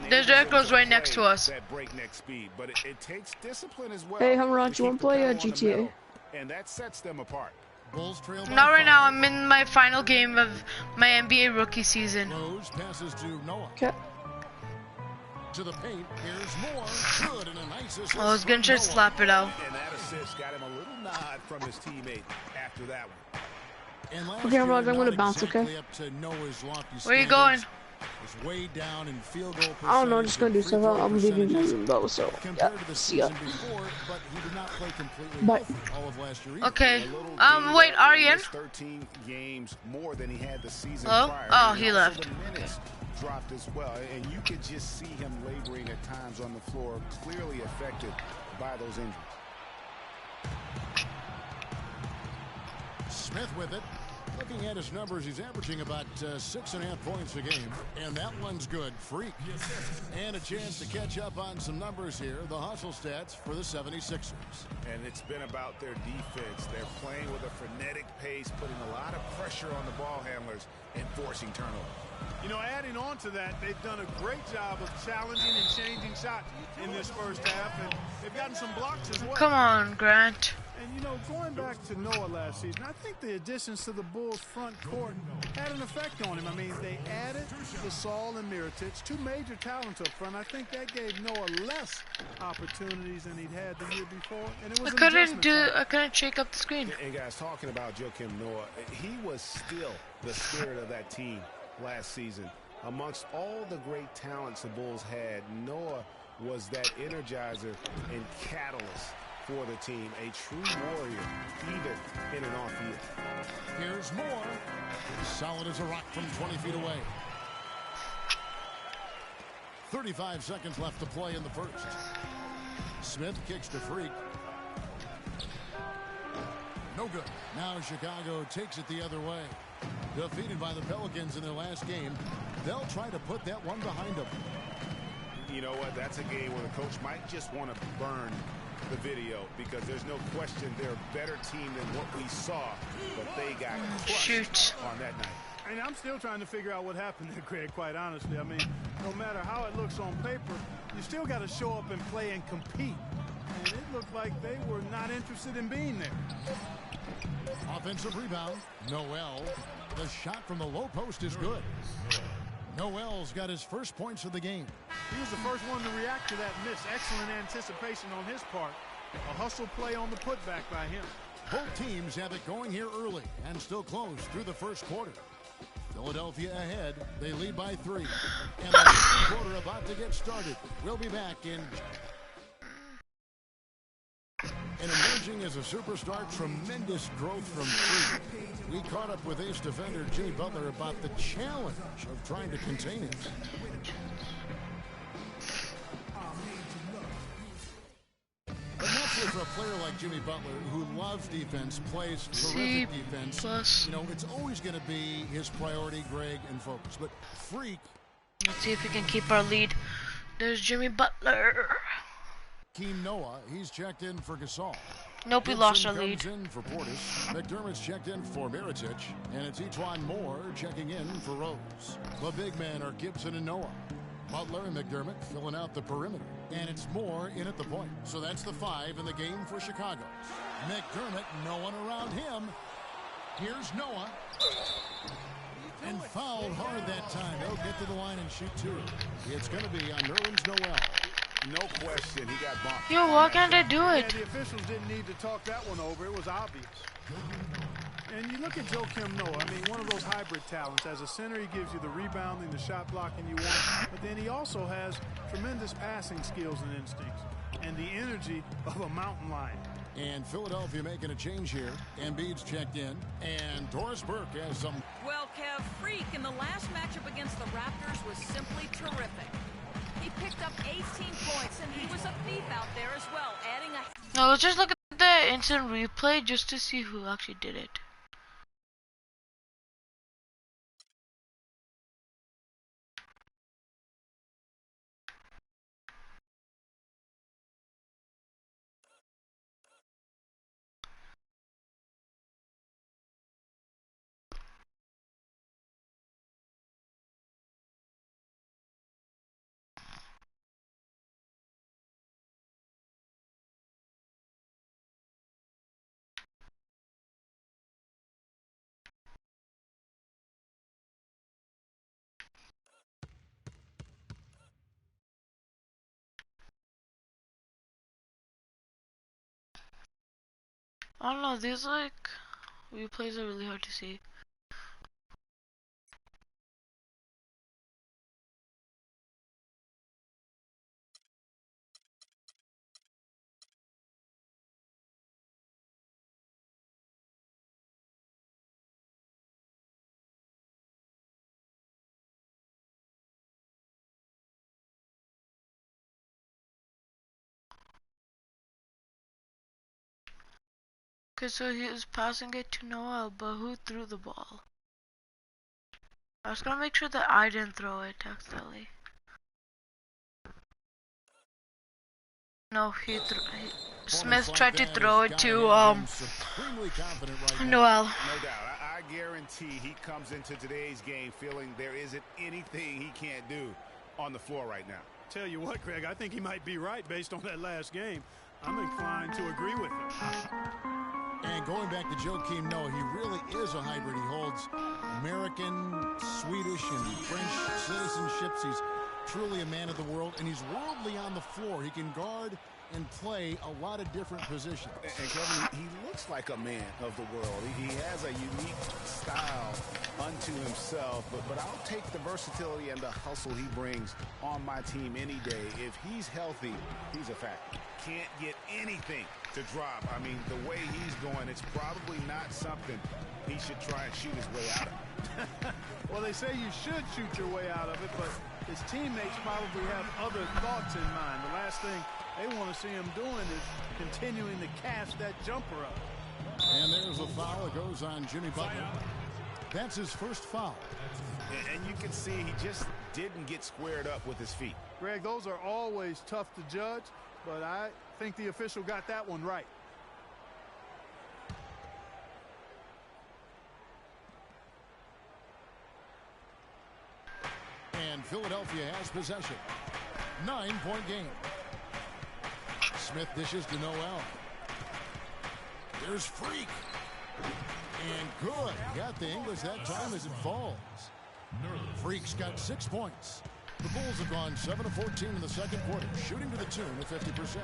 There's Derek Rose right next to us. That breakneck speed, but it takes discipline as well. Hey, Hamraj, you want to play GTA? And that sets them apart. Bulls trail Not right now. I'm in my final game of my NBA rookie season. Rose passes to Noah. Okay. To the paint. Here's Moore. Good and a nice assist. I was gonna try to slap it out. And that assist got him a little nod from his teammate after that one. Okay, I'm gonna bounce. Okay. Where are you going? It's way down in field goal. I don't know. I'm just gonna do stuff. I'm leaving my room though. So yeah. See ya. Bye. Okay. Wait, Aryan. 13 games more than he had the season prior. Oh, he left. Okay. Dropped as well, and you could just see him laboring at times on the floor, clearly affected by those injuries. Smith with it. Looking at his numbers, he's averaging about 6.5 points a game. And that one's good. Freak. And a chance to catch up on some numbers here. The hustle stats for the 76ers. And it's been about their defense. They're playing with a frenetic pace, putting a lot of pressure on the ball handlers and forcing turnovers. You know, adding on to that, they've done a great job of challenging and changing shots in this first half. And they've gotten some blocks as well. Come on, Grant. And, you know, going back to Noah last season, I think the additions to the Bulls' front court had an effect on him. I mean, they added Gasol and Mirotic, two major talents up front. I think that gave Noah less opportunities than he'd had the year before. And it was I couldn't shake up the screen. And guys, talking about Joakim Noah, he was still the spirit of that team last season. Amongst all the great talents the Bulls had, Noah was that energizer and catalyst for the team, a true warrior, even in and off field. Here's Moore. Solid as a rock from 20 feet away. 35 seconds left to play in the first. Smith kicks to Freak. No good. Now Chicago takes it the other way. Defeated by the Pelicans in their last game, they'll try to put that one behind them. You know what? That's a game where the coach might just want to burn the video, because there's no question they're a better team than what we saw, but they got crushed on that night. And I'm still trying to figure out what happened there, Greg, quite honestly. I mean, no matter how it looks on paper, you still got to show up and play and compete. And it looked like they were not interested in being there. Offensive rebound. Noel. The shot from the low post is good. Noel's got his first points of the game. He was the first one to react to that miss. Excellent anticipation on his part. A hustle play on the putback by him. Both teams have it going here early and still close through the first quarter. Philadelphia ahead. They lead by 3. And the second quarter about to get started. We'll be back in. And emerging as a superstar, tremendous growth from Freak. We caught up with ace defender Jimmy Butler about the challenge of trying to contain him. But naturally, for a player like Jimmy Butler, who loves defense, plays terrific defense, you know, it's always going to be his priority, Greg, and focus. But Freak. Let's see if we can keep our lead. There's Jimmy Butler. Keem Noah, he's checked in for Gasol. Nope, we lost our lead. Comes in for Portis. McDermott's checked in for Mirotic. And it's Etuan Moore checking in for Rose. The big men are Gibson and Noah. Butler and McDermott filling out the perimeter. And it's Moore in at the point. So that's the 5 in the game for Chicago. McDermott, no one around him. Here's Noah. And fouled hard that time. They'll get to the line and shoot 2. It's going to be on Nerlens Noel. No question, he got bumped. Yo, why can't I do it? Yeah, the officials didn't need to talk that one over. It was obvious. And you look at Joakim Noah, I mean, one of those hybrid talents. As a center, he gives you the rebounding, the shot blocking you want. But then he also has tremendous passing skills and instincts. And the energy of a mountain lion. And Philadelphia making a change here. Embiid's checked in. And Doris Burke has some. Well, Kev, Freak in the last matchup against the Raptors was simply terrific. He picked up 18 points, and he was a thief out there as well, adding a... Now let's just look at the instant replay just to see who actually did it. I don't know, these like replays are really hard to see. Okay, so he was passing it to Noel, but who threw the ball? I was gonna make sure that I didn't throw it accidentally. No, Smith tried to throw it to Noel. No doubt. I guarantee he comes into today's game feeling there isn't anything he can't do on the floor right now. Tell you what, Greg, I think he might be right based on that last game. I'm inclined to agree with him. And going back to Joakim Noah, he really is a hybrid. He holds American, Swedish, and French citizenships. He's truly a man of the world, and he's worldly on the floor. He can guard and play a lot of different positions. And Kevin, he looks like a man of the world. He has a unique style unto himself, but I'll take the versatility and the hustle he brings on my team any day. If he's healthy, he's a factor. Can't get anything to drop. I mean, the way he's going, it's probably not something he should try and shoot his way out of. Well, they say you should shoot your way out of it, but his teammates probably have other thoughts in mind. The last thing they want to see him doing is continuing to cast that jumper up. And there's a foul that goes on Jimmy Butler. That's his first foul. And you can see he just didn't get squared up with his feet. Greg, those are always tough to judge, but I think the official got that one right. And Philadelphia has possession. 9-point game. Smith dishes to Noel. There's Freak. And good. Got the English that time as it falls. Freak's got 6 points. The Bulls have gone 7 of 14 in the second quarter, shooting to the tune of 50%.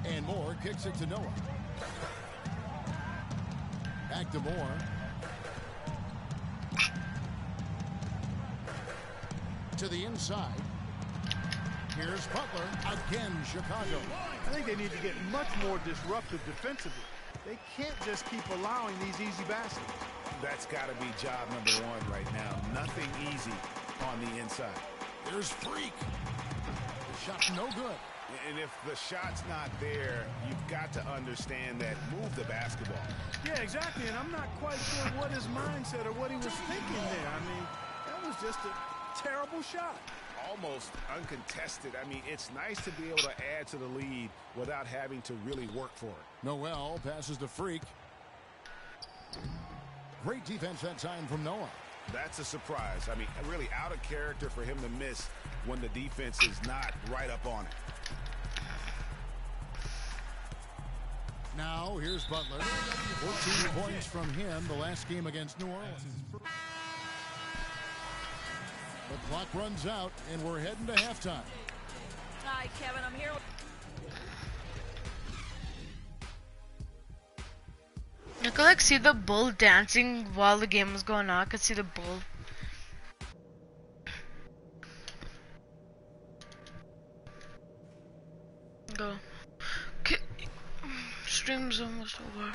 And Moore kicks it to Noah. Back to Moore. To the inside. Here's Butler. Again, Chicago. I think they need to get much more disruptive defensively. They can't just keep allowing these easy baskets. That's got to be job number one right now. Nothing easy on the inside. There's Freak. The shot's no good. And if the shot's not there, you've got to understand that. Move the basketball. Yeah, exactly. And I'm not quite sure what his mindset or what he was thinking there. I mean, that was just a terrible shot. Almost uncontested. I mean, it's nice to be able to add to the lead without having to really work for it. Noel passes to Freak. Great defense that time from Noah. That's a surprise. I mean, really out of character for him to miss when the defense is not right up on it. Now, here's Butler. 14 points from him the last game against New Orleans. The clock runs out, and we're heading to halftime. Hi, Kevin. I'm here. I could like see the bull dancing while the game was going on. I could see the bull. Go. Okay. Stream's almost over.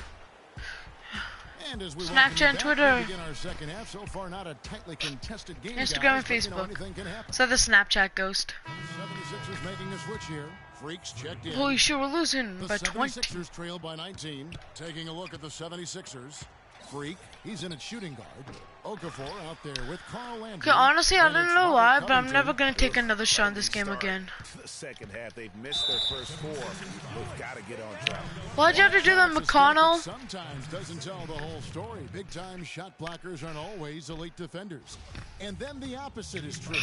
And as we Snapchat and Twitter. Begin our second half. So far, not a tightly contested game, Instagram and guys, Facebook. Anything can happen. So the Snapchat ghost. 76ers making a switch here. Freaks checked in. Holy shit, we're losing the by 20. 76ers trail by 19. Taking a look at the 76ers. Freak, he's in at shooting guard. Okafor out there with Carl Landry. Okay, honestly, I And don't it's know why, Robert but I'm Covington. never gonna take another shot in this game again. The second half, they've missed their first 4. They've got to get on track. Why'd you have to do that, McConnell? Sometimes doesn't tell the whole story. Big time shot blockers aren't always elite defenders. And then the opposite is true.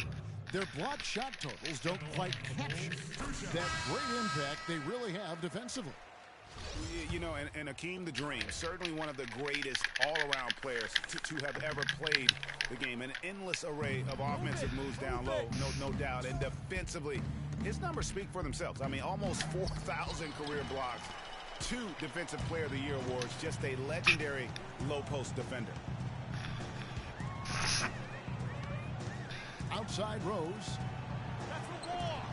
Their block shot totals don't quite capture that great impact they really have defensively. You know, and Akeem the Dream, certainly one of the greatest all-around players to have ever played the game. An endless array of offensive moves down low, no doubt. And defensively, his numbers speak for themselves. I mean, almost 4,000 career blocks, 2 Defensive Player of the Year awards, just a legendary low-post defender. Outside Rose.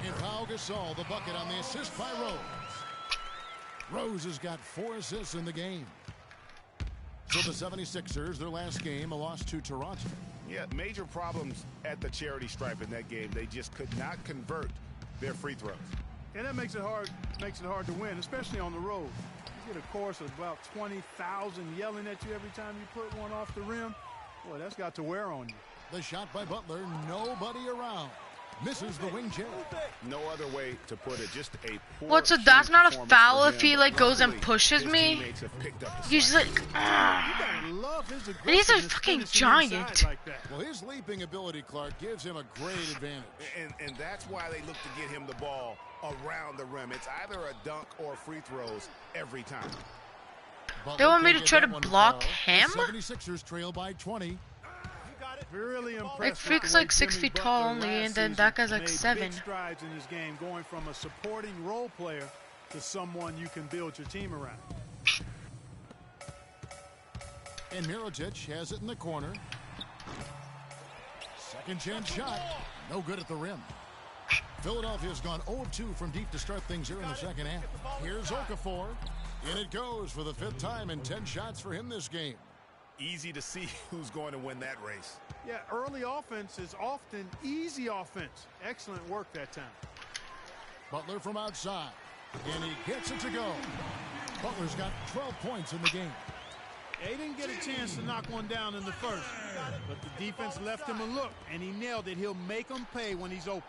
And Pau Gasol, the bucket on the assist by Rose. Rose has got 4 assists in the game. So the 76ers, their last game, a loss to Toronto. Yeah, major problems at the charity stripe in that game. They just could not convert their free throws. And that makes it hard to win, especially on the road. You get a chorus of about 20,000 yelling at you every time you put one off the rim. Boy, that's got to wear on you. The shot by Butler, nobody around. Misses the wing chip. No other way to put it, just a poor What, so that's not a performance foul for if him, he but like goes and luckily, pushes his me? teammates have picked up the He's slack. like, You gotta love his and he's a aggressiveness fucking finishing giant. inside like that. Well, his leaping ability, Clark, gives him a great advantage. And that's why they look to get him the ball around the rim. It's either a dunk or free throws every time. They want me to try to block him? 76ers trail by 20. Really impressed. Like Freak's like 6 feet tall only, and then that guy's like made 7. Big strides in his game, going from a supporting role player to someone you can build your team around. And Mirotic has it in the corner. Second chance shot. No good at the rim. Philadelphia's gone 0 of 2 from deep to start things here in the second half. Here's Okafor. In it goes for the 5th time, and 10 shots for him this game. Easy to see who's going to win that race. Yeah, early offense is often easy offense. Excellent work that time. Butler from outside, and he gets it to go. Butler's got 12 points in the game. They didn't get a chance to knock one down in the first, but the defense left him a look, and he nailed it. He'll make them pay when he's open.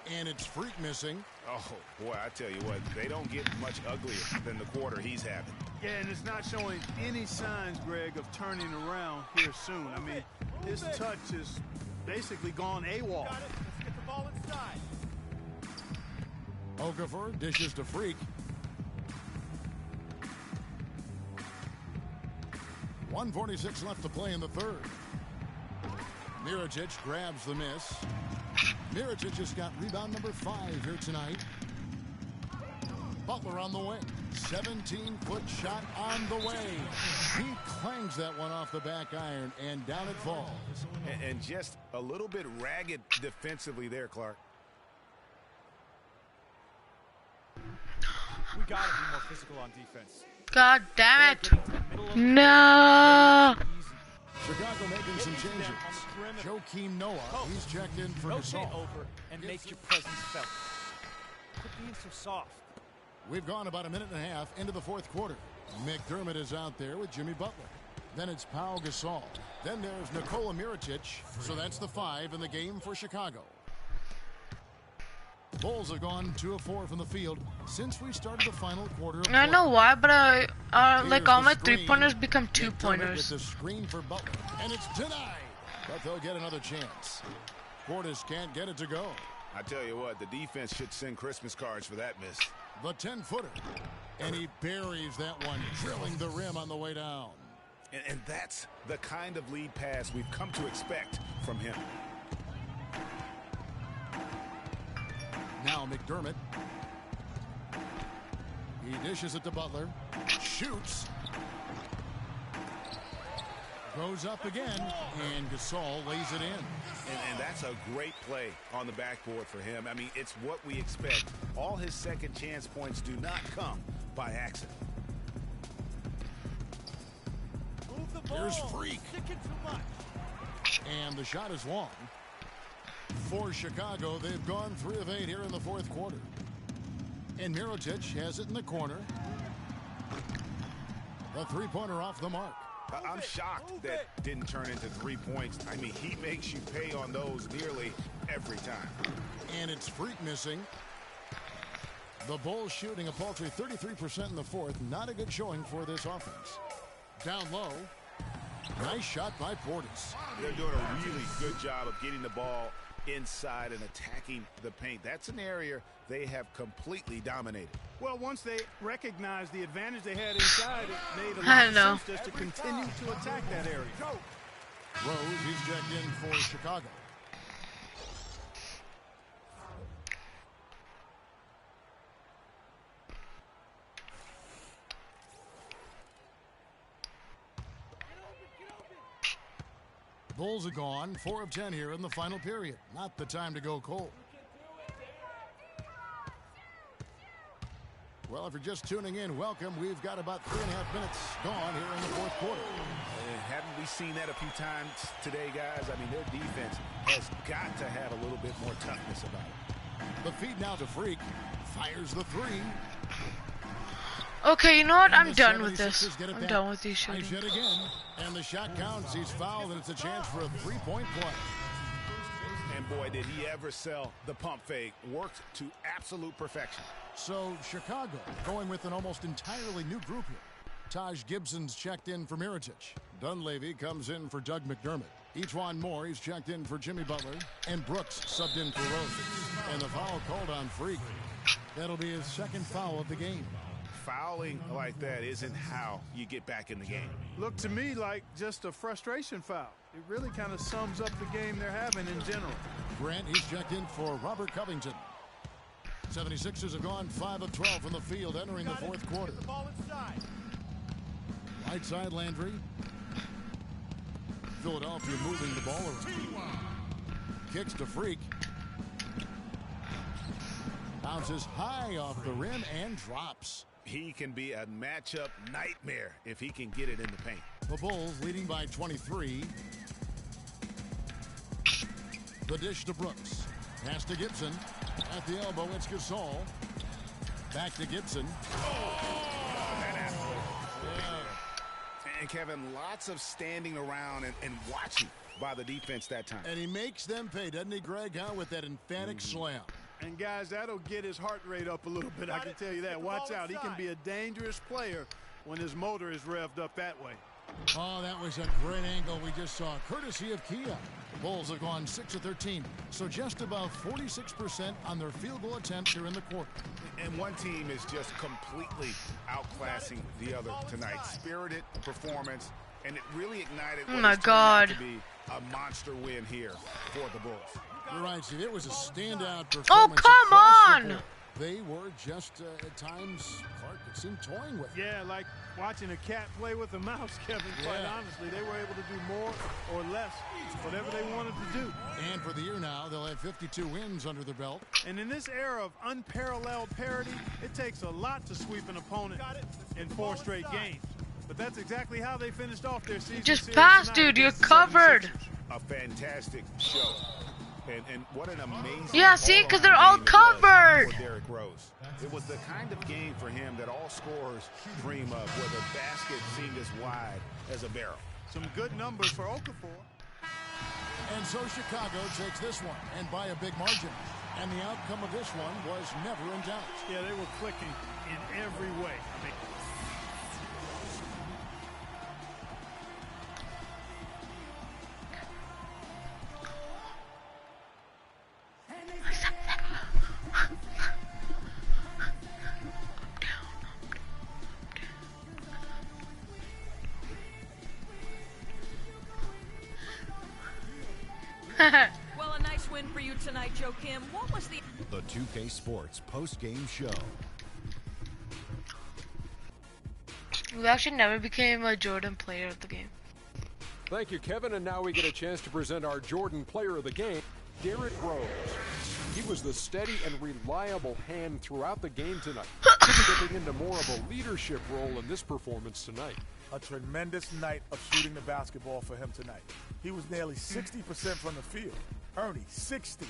And it's Freak missing. Oh, boy, I tell you what, they don't get much uglier than the quarter he's having. Yeah, and it's not showing any signs, Greg, of turning around here soon. I mean, his touch is basically gone AWOL. Let's get the ball inside. Okafor dishes to Freak. 1:46 left to play in the third. Mirotic grabs the miss. Mirotic just got rebound number 5 here tonight. Butler on the way. 17-foot shot on the way. He clangs that one off the back iron, and down it falls. And just a little bit ragged defensively there, Clark. We gotta be more physical on defense. God damn it! No! Chicago making some changes. Joakim Noah, he's checked in for Rotate Gasol. over and make your presence felt. Quit being so soft. We've gone about a minute and a half into the fourth quarter. McDermott is out there with Jimmy Butler. Then it's Pau Gasol. Then there's Nikola Mirotic. So that's the 5 in the game for Chicago. Bulls have gone 2 of 4 from the field since we started the final quarter. Of I know why, but like all my Here's the 3-pointers screen. become McDermott 2-pointers. With the screen for Butler, and it's denied. But they'll get another chance. Portis can't get it to go. I tell you what, the defense should send Christmas cards for that miss. The 10-footer. And he buries that one, drilling the rim on the way down. And that's the kind of lead pass we've come to expect from him. Now McDermott. He dishes it to Butler. Shoots. Goes up again. And Gasol lays it in. And that's a great play on the backboard for him. I mean, it's what we expect. All his second chance points do not come by accident. Move the ball. Here's Freak. Sticking too much. And the shot is long. For Chicago, they've gone 3 of 8 here in the fourth quarter. And Mirotic has it in the corner. The 3-pointer off the mark. I'm shocked that didn't turn into 3 points. I mean, he makes you pay on those nearly every time. And it's Freak missing. The Bulls shooting a paltry 33% in the fourth. Not a good showing for this offense. Down low. Nice shot by Portis. They're doing a really good job of getting the ball inside and attacking the paint. That's an area they have completely dominated. Well, once they recognized the advantage they had inside, it made a I lot know. of sense just to continue to attack that area. Rose, he's checked in for Chicago. Bulls are gone 4 of 10 here in the final period. Not the time to go cold. Well, if you're just tuning in, welcome. We've got about 3.5 minutes gone here in the fourth quarter. Haven't we seen that a few times today, guys? I mean, their defense has got to have a little bit more toughness about it. The feed now to Freak. Fires the 3. Okay, you know what? I'm And the done with 76ers this. get it I'm back. done with these shooting. Nice hit again. And the shot counts. He's fouled, and it's a chance for a 3-point play. And boy, did he ever sell the pump fake. Worked to absolute perfection. So Chicago going with an almost entirely new group here. Taj Gibson's checked in for Mirotic. Dunleavy comes in for Doug McDermott. Ejuan Moore, he's checked in for Jimmy Butler. And Brooks subbed in for Rose. And the foul called on Freak. That'll be his second foul of the game. Fouling like that isn't how you get back in the game. Looked to me like just a frustration foul. It really kind of sums up the game they're having in general. Grant, he's checked in for Robert Covington. 76ers have gone 5 of 12 from the field entering the fourth quarter. Get the ball inside. Right side Landry. Philadelphia moving the ball around. Kicks to Freak. Bounces high off the rim and drops. He can be a matchup nightmare if he can get it in the paint. The Bulls leading by 23. The dish to Brooks. Pass to Gibson. At the elbow, it's Gasol. Back to Gibson. And Kevin, lots of standing around and watching by the defense that time. And he makes them pay, doesn't he, Greg? Huh? With that emphatic slam. And guys, that'll get his heart rate up a little bit. I can tell you that. Watch out. He can be a dangerous player when his motor is revved up that way. Oh, that was a great angle we just saw, courtesy of Kia. Bulls have gone 6 of 13, so just about 46% on their field goal attempts here in the quarter. And one team is just completely outclassing the other tonight. Spirited performance, and it really ignited Oh my God. to be a monster win here for the Bulls. You're right, Steve. It was a standout performance. Oh, come on! They were just, at times, Clark, it seemed toying with. Yeah, like watching a cat play with a mouse, Kevin, quite honestly. They were able to do more or less, whatever they wanted to do. And for the year now, they'll have 52 wins under their belt. And in this era of unparalleled parity, it takes a lot to sweep an opponent in 4 straight games. But that's exactly how they finished off their season. Just pass, dude. You're covered. A fantastic show. And what an amazing... Yeah, see, because they're all covered. Derrick Rose. It was the kind of game for him that all scorers dream of, where the basket seemed as wide as a barrel. Some good numbers for Okafor. And so Chicago takes this one, and by a big margin. And the outcome of this one was never in doubt. Yeah, they were clicking in every way. I mean, Well, a nice win for you tonight, Joe Kim. What was the 2K Sports post-game show. We actually never became a Jordan player of the game. Thank you, Kevin. And now we get a chance to present our Jordan player of the game, Derrick Rose. He was the steady and reliable hand throughout the game tonight, stepping into more of a leadership role in this performance tonight. A tremendous night of shooting the basketball for him tonight. He was nearly 60% from the field. Ernie, 60.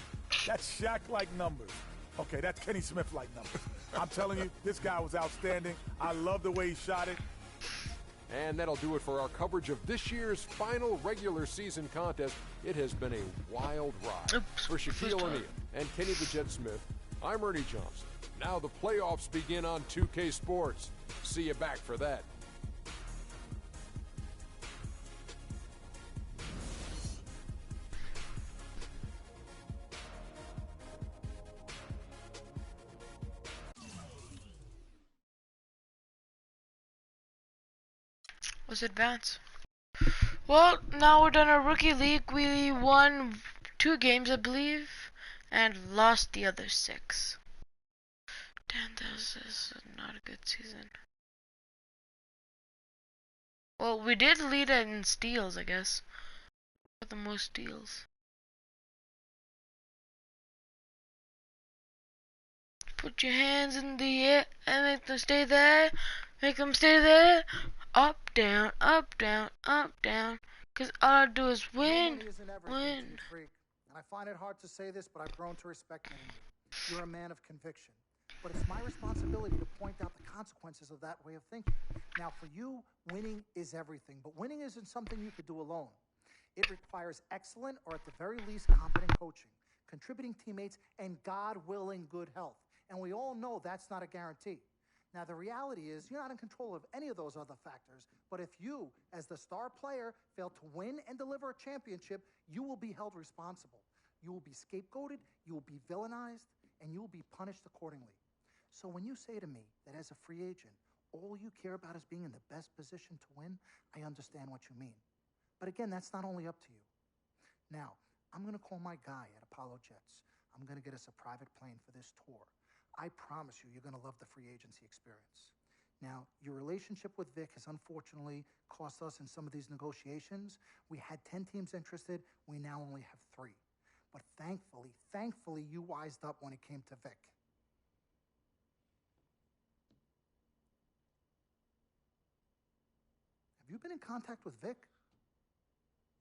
That's Shaq-like numbers. Okay, that's Kenny Smith-like numbers. I'm telling you, this guy was outstanding. I love the way he shot it. And that'll do it for our coverage of this year's final regular season contest. It has been a wild ride. For Shaquille O'Neal and Kenny the Jet Smith, I'm Ernie Johnson. Now the playoffs begin on 2K Sports. See you back for that. Let's advance. Well, now we're done our rookie league. We won 2 games, I believe, and lost the other 6. Damn, this is not a good season. Well, we did lead in steals, I guess. Got the most steals. Put your hands in the air and make them stay there. Make them stay there. Up, down, up, down, up, down. Cause all I do is win, win. Freak. And I find it hard to say this, but I've grown to respect you. You're a man of conviction. But it's my responsibility to point out the consequences of that way of thinking. Now, for you, winning is everything. But winning isn't something you could do alone. It requires excellent, or at the very least, competent coaching, contributing teammates, and God willing, good health. And we all know that's not a guarantee. Now, the reality is you're not in control of any of those other factors, but if you, as the star player, fail to win and deliver a championship, you will be held responsible. You will be scapegoated, you will be villainized, and you will be punished accordingly. So when you say to me that as a free agent, all you care about is being in the best position to win, I understand what you mean. But again, that's not only up to you. Now, I'm going to call my guy at Apollo Jets. I'm going to get us a private plane for this tour. I promise you, you're going to love the free agency experience. Now, your relationship with Vic has unfortunately cost us in some of these negotiations. We had 10 teams interested. We now only have 3. But thankfully, you wised up when it came to Vic. Have you been in contact with Vic?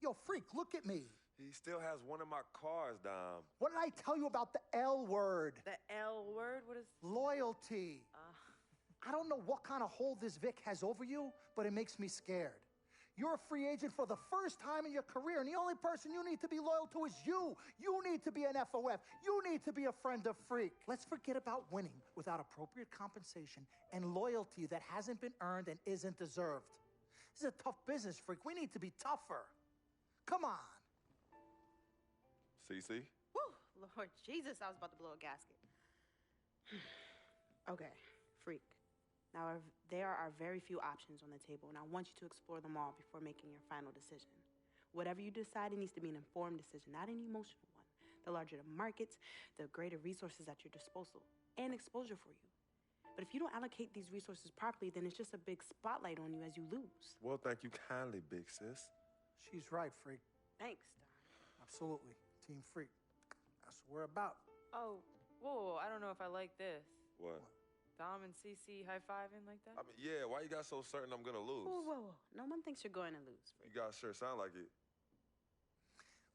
Yo, freak, look at me. He still has one of my cars, Dom. What did I tell you about the L word? The L word? What is... Loyalty. I don't know what kind of hold this Vic has over you, but it makes me scared. You're a free agent for the first time in your career, and the only person you need to be loyal to is you. You need to be an FOF. You need to be a friend of Freak. Let's forget about winning without appropriate compensation and loyalty that hasn't been earned and isn't deserved. This is a tough business, Freak. We need to be tougher. Come on. CC? Woo, Lord Jesus, I was about to blow a gasket. Okay, Freak. Now, there are very few options on the table, and I want you to explore them all before making your final decision. Whatever you decide, it needs to be an informed decision, not an emotional one. The larger the markets, the greater resources at your disposal, and exposure for you. But if you don't allocate these resources properly, then it's just a big spotlight on you as you lose. Well, thank you kindly, big sis. She's right, Freak. Thanks, Don. Absolutely. Team Freak. That's what we're about. Oh, whoa, I don't know if I like this. What? Dom and CC high-fiving like that? I mean, yeah, why you got so certain I'm going to lose? Whoa. No one thinks you're going to lose, Freak. You guys sure sound like it.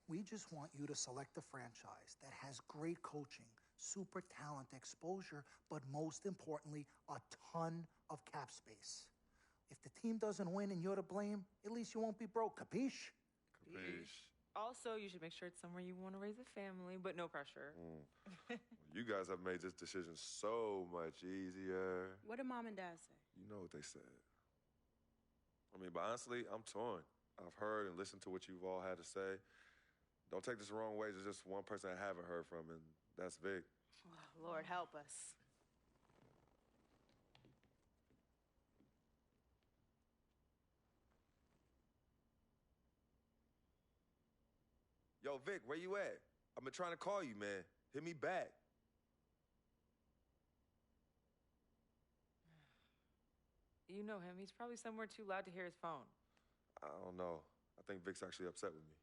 We just want you to select a franchise that has great coaching, super talent, exposure, but most importantly, a ton of cap space. If the team doesn't win and you're to blame, at least you won't be broke. Capiche? Capiche. Also, you should make sure it's somewhere you want to raise a family, but no pressure. You guys have made this decision so much easier. What did Mom and Dad say? You know what they said. I mean, but honestly, I'm torn. I've heard and listened to what you've all had to say. Don't take this the wrong way. There's just one person I haven't heard from, and that's Vic. Oh, Lord, help us. Yo, Vic, where you at? I've been trying to call you, man. Hit me back. You know him. He's probably somewhere too loud to hear his phone. I don't know. I think Vic's actually upset with me.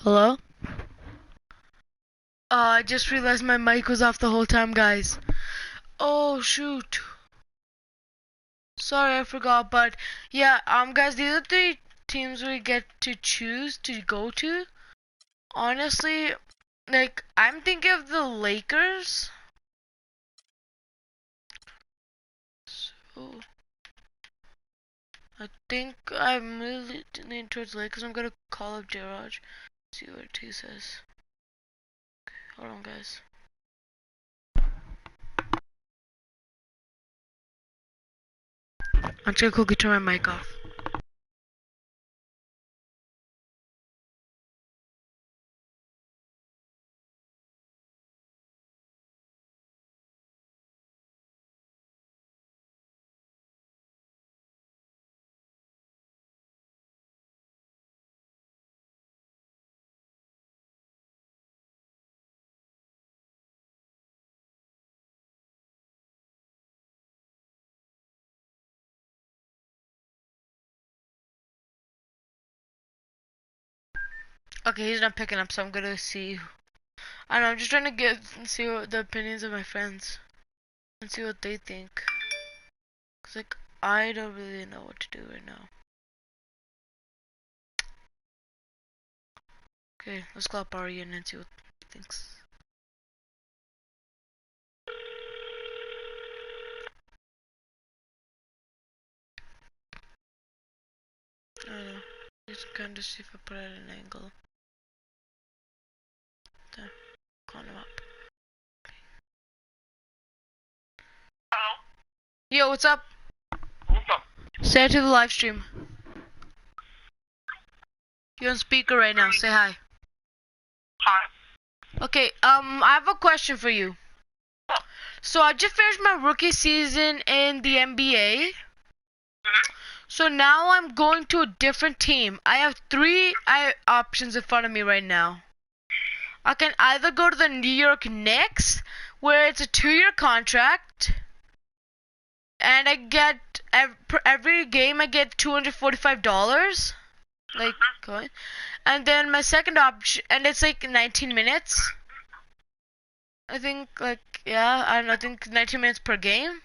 Hello? I just realized my mic was off the whole time, guys. Oh, shoot. Sorry, I forgot, but yeah, guys, these are the teams we get to choose to go to. Honestly, like, I'm thinking of the Lakers. So, I think I'm really leaning towards Lakers. I'm gonna call up J-Raj, see what he says. Okay, hold on, guys. I'm just gonna quickly turn my mic off. Okay, he's not picking up, so I'm gonna see. I don't know, I'm just trying to see what the opinions of my friends and see what they think. Cause like, I don't really know what to do right now. Okay, let's call up Arian and see what he thinks. I don't know. Just kind of see if I put it at an angle. There, calling him up. Hello? Yo, what's up? What's up? Say hi to the live stream. You're on speaker right now. Say hi. Hi. Okay, I have a question for you. So I just finished my rookie season in the NBA. So now I'm going to a different team. I have three options in front of me right now. I can either go to the New York Knicks, where it's a 2-year contract, and I get every game I get $245, like coin. And then my second option, and it's like 19 minutes. I think I think 19 minutes per game.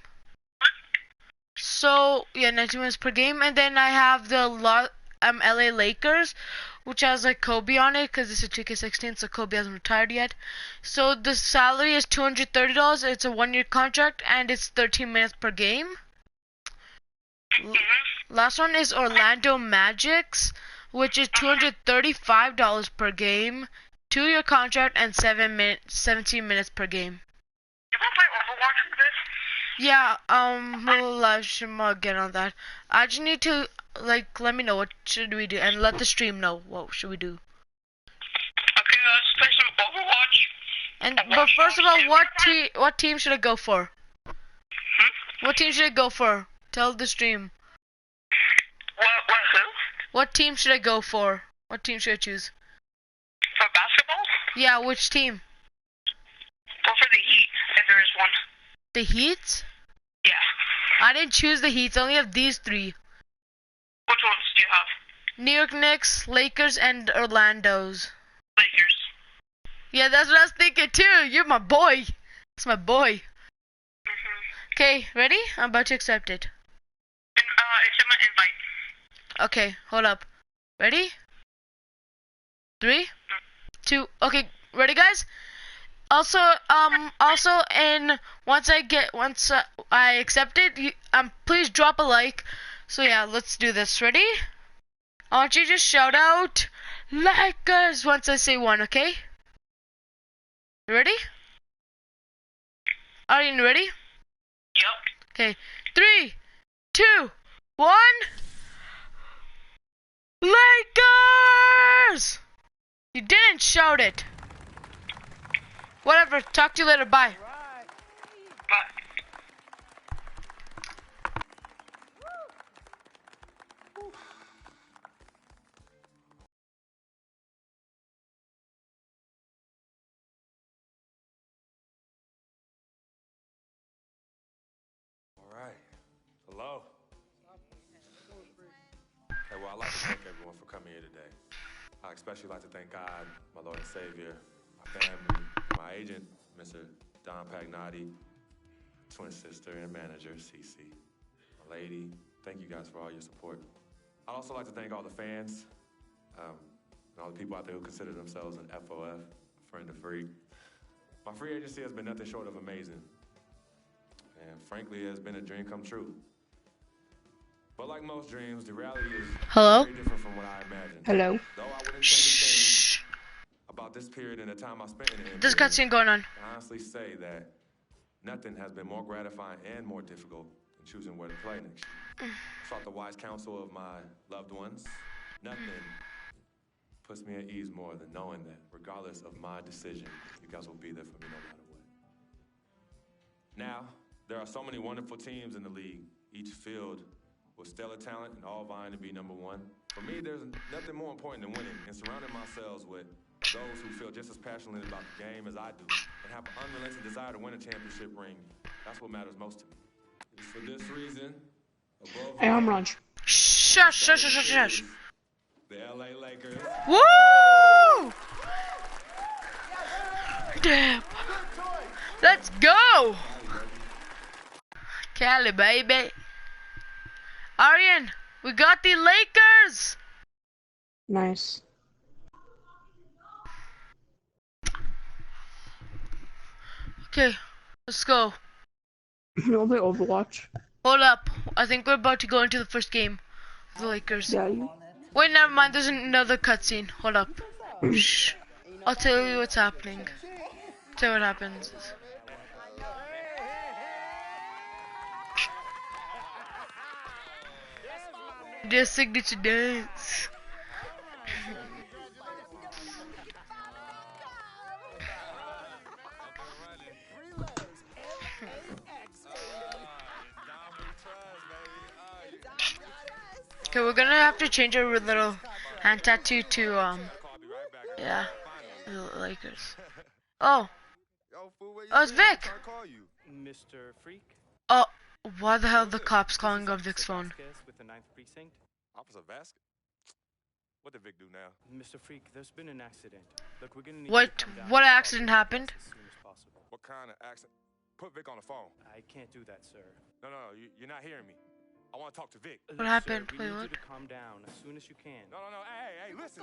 So yeah, 19 minutes per game, and then I have the LA Lakers, which has like Kobe on it because it's a 2K16, so Kobe hasn't retired yet. So the salary is $230. It's a 1-year contract, and it's 13 minutes per game. Last one is Orlando Magic's, which is $235 per game, 2-year contract, and 17 minutes per game. You wanna play Overwatch with this? Yeah, we'll live stream again on that. I just need to, like, let me know what should we do, and let the stream know what should we do. Okay, let's play some Overwatch. And but first of all, what team should I go for? What team should I go for? Tell the stream. Who? What team should I go for? What team should I choose? For basketball? Yeah, which team? Go for the Heat, if there is one. The Heat? Yeah. I didn't choose the Heat. I only have these three. Which ones do you have? New York Knicks, Lakers, and Orlando's. Lakers. Yeah, that's what I was thinking too. You're my boy. That's my boy. Okay, ready? I'm about to accept it. Accept my invite. Okay, hold up. Ready? 3, 2, okay, ready guys? Also, once I accept it, please drop a like. So yeah, let's do this. Ready? I want you to just shout out Lakers once I say 1, okay? You ready? Are you ready? Yep. Okay, 3, 2, 1. Lakers! You didn't shout it. Whatever, talk to you later, bye. All right. Hello. Okay, well, I'd like to thank everyone for coming here today. I especially like to thank God, my Lord and Savior, my family, my agent, Mr. Don Pagnotti, twin sister and manager, Cece, my lady. Thank you guys for all your support. I'd also like to thank all the fans, and all the people out there who consider themselves an FOF, a friend of Freak. My free agency has been nothing short of amazing. And frankly, it has been a dream come true. But like most dreams, the reality is very different from what I imagined. Hello. Though I wouldn't say the things about this period and the time I spent in the NBA, There's cutscene going on. I honestly say that nothing has been more gratifying and more difficult than choosing where to play next year. Sought the wise counsel of my loved ones. Nothing puts me at ease more than knowing that regardless of my decision, you guys will be there for me no matter what. Now, there are so many wonderful teams in the league, each filled with stellar talent and all vying to be number one. For me, there's nothing more important than winning and surrounding myself with those who feel just as passionately about the game as I do and have an unrelenting desire to win a championship ring. That's what matters most to me. It is for this reason, above Hey, I'm all, Raj. Shush. the LA Lakers. Woo! Damn. Let's go! Cali, baby. Aryan, we got the Lakers! Nice. Okay, let's go. You'll play Overwatch. Hold up. I think we're about to go into the first game. The Lakers. Yeah, you. Wait, never mind. There's another cutscene. Hold up. Shh. I'll tell you what's happening. Tell what happens. Their signature dance. Okay, we're gonna have to change our little hand tattoo to yeah, the Lakers. Oh, it's Vic. Mr. Freak? Oh, why the hell are the cops calling on Vic's phone? With the 9th precinct? Officer Vasquez? What did Vic do now? Mr. Freak, there's been an accident. Look, we're gonna need What? you to come down What and accident happened? as soon as possible. What kind of accident? Put Vic on the phone. I can't do that, sir. No, you're not hearing me. I want to talk to Vic. What Look, happened? Sir, we Wait, need what? you to calm down as soon as you can. No, hey, listen.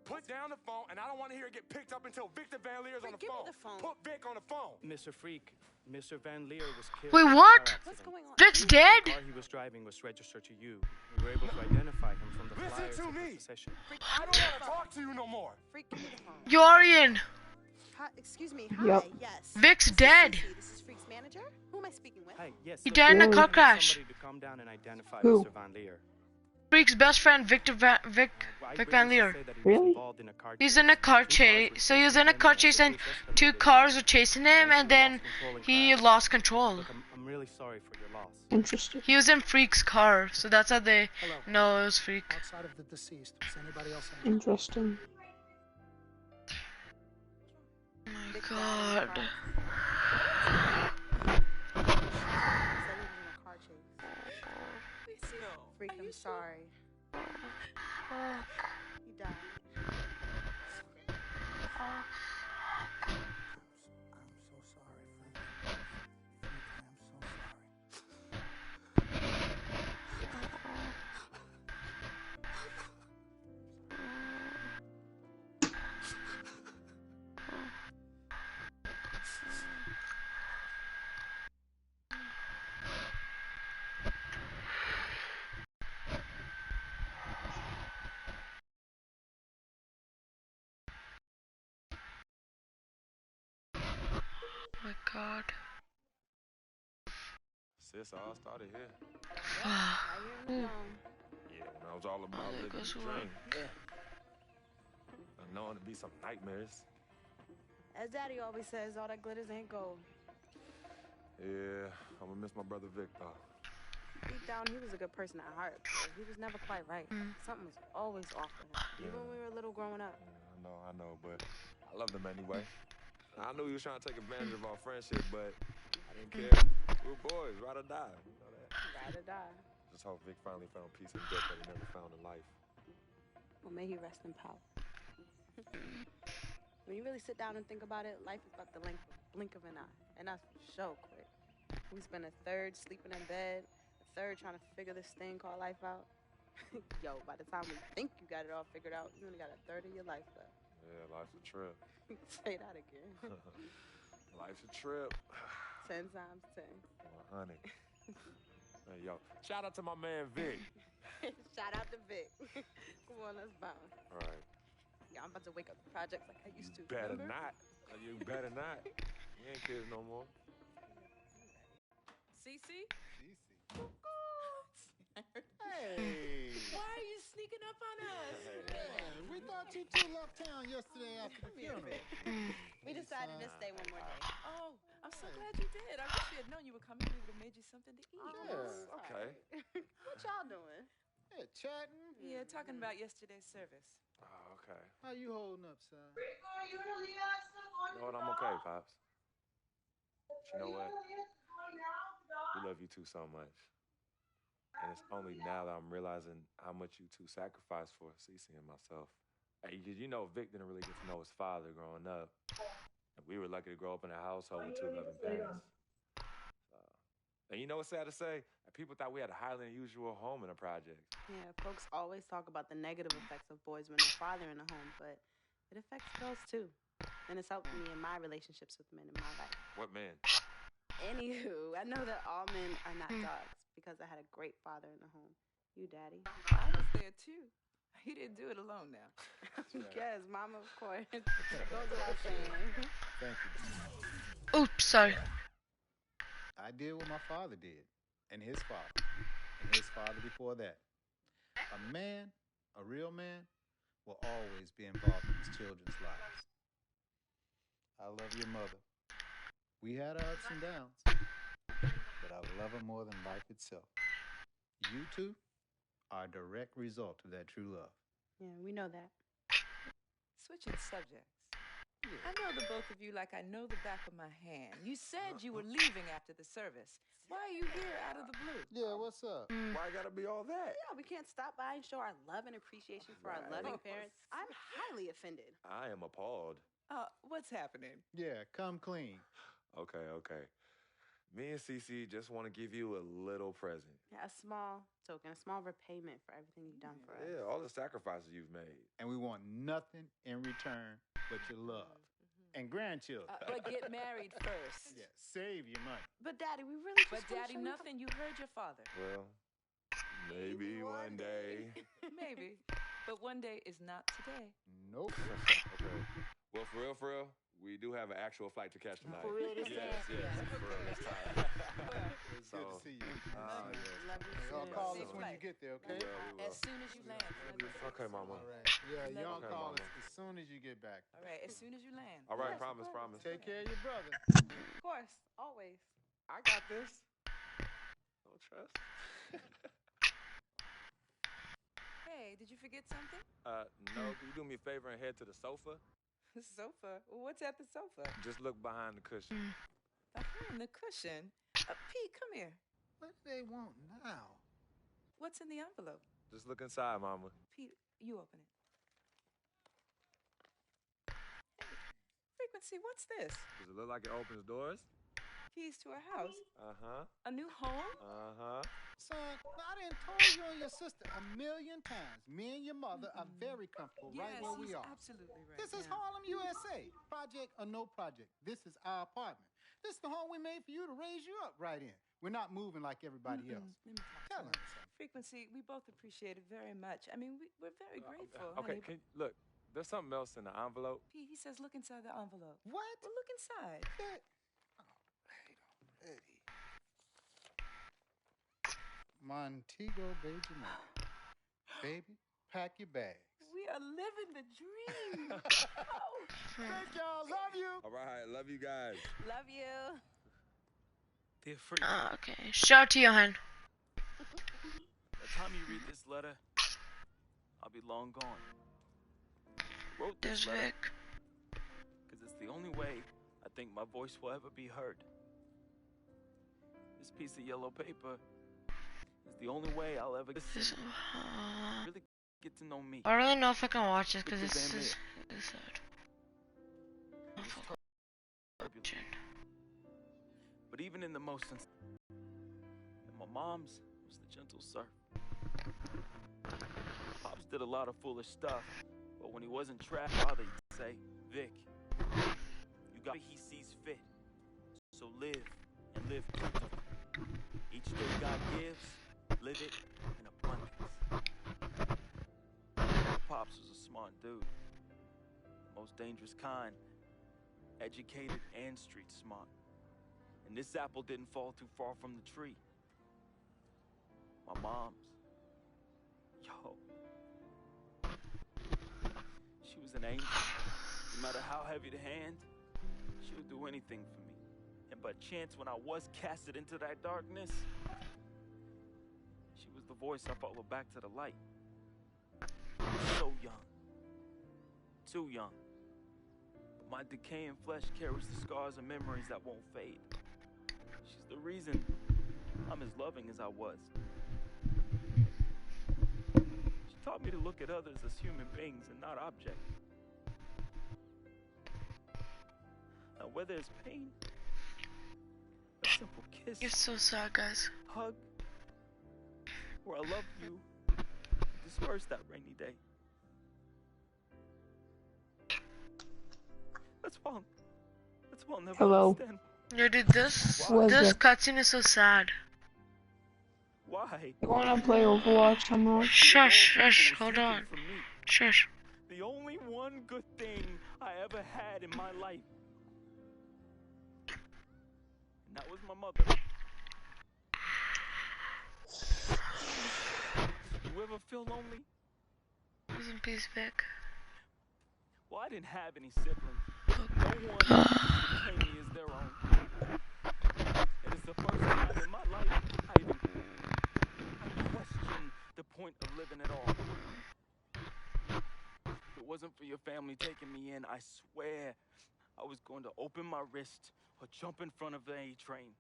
Put down the phone, and I don't want to hear it get picked up until Victor Van Leer's on the phone. Put Vic on the phone. Mr. Freak, Mr. Van Leer was killed. Wait, in a what? car What's accident. going on? Vic's dead? The car he was driving was registered to you. We were able to identify him from the Listen flyers to of me. the session. I don't want to talk to you no more. Freak, give me the phone. Yo, Aryan. Hi, excuse me. Hi, Yep. yes. Vic's This is dead. Cece. This is Freak's manager. Who am I speaking with? Hi, yes. He look, died in a we car need crash. Somebody to come down and identify Who? Mr. Van Leer. Freak's best friend, Vic Van Leer. Really? He's in a car chase. So he was in a car chase and two cars were chasing him and then he lost control. Look, I'm really sorry for your loss. Interesting. He was in Freak's car, so that's how they know it was Freak. Outside of the deceased, was anybody else in? Interesting. Oh my god. Said he was in a car chase. Freak, I'm sorry. He died. I'm so sorry, Frank. I'm so sorry. Oh my god. Sis, all started here. Ooh. Yeah, when I was all about living the dream. And knowing to be some nightmares. As Daddy always says, all that glitters ain't gold. Yeah, I'm gonna miss my brother Vic, though. Deep down, he was a good person at heart, but he was never quite right. Something was always off with him, even when we were little growing up. I know, but I loved him anyway. I knew he was trying to take advantage of our friendship, but I didn't care. We were boys, ride or die. You know that. Ride or die. Just hope Vic finally found peace and death that he never found in life. Well, may he rest in power. When you really sit down and think about it, life is but the blink of an eye. And that's so quick. We spend a third sleeping in bed, a third trying to figure this thing called life out. Yo, by the time we think you got it all figured out, you only got a third of your life left. Yeah, life's a trip. Say that again. Life's a trip. 10 times 10. Well, honey. Hey, yo, shout out to my man Vic. Shout out to Vic. Come on, let's bounce. All right. Yeah, I'm about to wake up the projects like I used to. Better remember? not. You better not. You ain't kids no more. Cece? Hey! Why are you sneaking up on us? Yeah, we thought you two left town yesterday after the funeral. We decided to stay one more day. Oh, I'm so glad you did. I wish you had known you were coming. We would have made you something to eat. Yeah. Okay. What y'all doing? Yeah, chatting. Yeah, talking about yesterday's service. Oh, okay. How you holding up, son? You know what? I'm okay, Pops. But you know what? We love you two so much. And it's only now that I'm realizing how much you two sacrificed for Cece and myself. Hey, you know, Vic didn't really get to know his father growing up. And we were lucky to grow up in a household with two loving parents. And you know what's sad to say? People thought we had a highly unusual home in the projects. Yeah, folks always talk about the negative effects of boys with no father in the home, but it affects girls too. And it's helped me in my relationships with men in my life. What man? Anywho, I know that all men are not dogs because I had a great father in the home. You, Daddy. I was there too. He didn't do it alone now. Yes, Mama, of course. Goes without saying. Thank you. Oops, sorry. I did what my father did, and his father, and his father before that. A man, a real man, will always be involved in his children's lives. I love your mother. We had our ups and downs, but I love her more than life itself. You two are a direct result of that true love. Yeah, we know that. Switching subjects. I know the both of you like I know the back of my hand. You said you were leaving after the service. Why are you here out of the blue? Yeah, what's up? Why gotta be all that? Yeah, we can't stop by and show our love and appreciation for our loving parents. I'm highly offended. I am appalled. What's happening? Yeah, come clean. Okay. Me and Cece just want to give you a little present. Yeah, a small token, a small repayment for everything you've done for us. Yeah, all the sacrifices you've made. And we want nothing in return but your love. And grandchildren. But get married first. Yeah, save your money. But Daddy, we really just But Daddy, nothing. You heard your father. Well, maybe one day. Maybe. But one day is not today. Nope. Okay. Well, for real, we do have an actual flight to catch tonight. For real this yes, time? for real this time. It's good to see you. Yes. Y'all call us when you get there, okay? We will. As soon as you land. Okay, Mama. All right. Yeah, y'all Okay, call us Mama. as soon as you get back. All right, as soon as you land. All right, Yes, promise. Take care of your brother. Of course, always. I got this. No trust. Hey, did you forget something? No. Can you do me a favor and head to the sofa? The sofa? What's at the sofa? Just look behind the cushion. Behind the cushion? Pete, come here. What do they want now? What's in the envelope? Just look inside, Mama. Pete, you open it. Hey, Frequency, what's this? Does it look like it opens doors? Keys to a house? Uh-huh. A new home? Uh-huh. Son, I done told you and your sister a million times. Me and your mother are very comfortable right where we he's are. absolutely right. This is yeah. Harlem, USA. Project or no project. This is our apartment. This is the home we made for you to raise you up right in. We're not moving like everybody else. Let me talk Tell to him. Frequency, we both appreciate it very much. I mean, we're very grateful. Okay, honey. look, there's something else in the envelope. Pete, he says look inside the envelope. What? Well, look inside. Montego Bay, Jamaica. Baby, pack your bags. We are living the dream. Thank y'all. Love you. All right, love you guys. Love you. They're free. Okay. Shout to Johan. By the time you read this letter, I'll be long gone. I wrote this There's letter Vic. because it's the only way I think my voice will ever be heard. This piece of yellow paper is the only way I'll ever get. Really get to know me. I don't really know if I can watch this because this is sad. But even in the most and my mom's was the gentle serf. Pops did a lot of foolish stuff, but when he wasn't trapped, father he'd say, Vic, you got he sees fit. So live and live plentiful. Each day God gives, live it in abundance. Pops was a smart dude. The most dangerous kind. Educated and street smart. And this apple didn't fall too far from the tree. My mom's. Yo. She was an angel. No matter how heavy the hand, she would do anything for me. And by chance, when I was casted into that darkness, she was the voice I followed back to the light. So young. Too young. But my decaying flesh carries the scars and memories that won't fade. She's the reason I'm as loving as I was. She taught me to look at others as human beings and not objects. Now, where there's pain, a simple kiss. You're so sad, guys. Hug. Or I love you. Disperse that rainy day. That's why I'll never understand. Yo, dude, this cutscene is so sad. Why? You wanna play Overwatch? I'm not. Shush, hold on. Shush. The only one good thing I ever had in my life. And that was my mother. You ever feel lonely? Rest in peace, Vic. Well, I didn't have any siblings. No one claimed me as their own. And it's the first time in my life I questioned the point of living at all. If it wasn't for your family taking me in, I swear I was going to open my wrist or jump in front of the A train.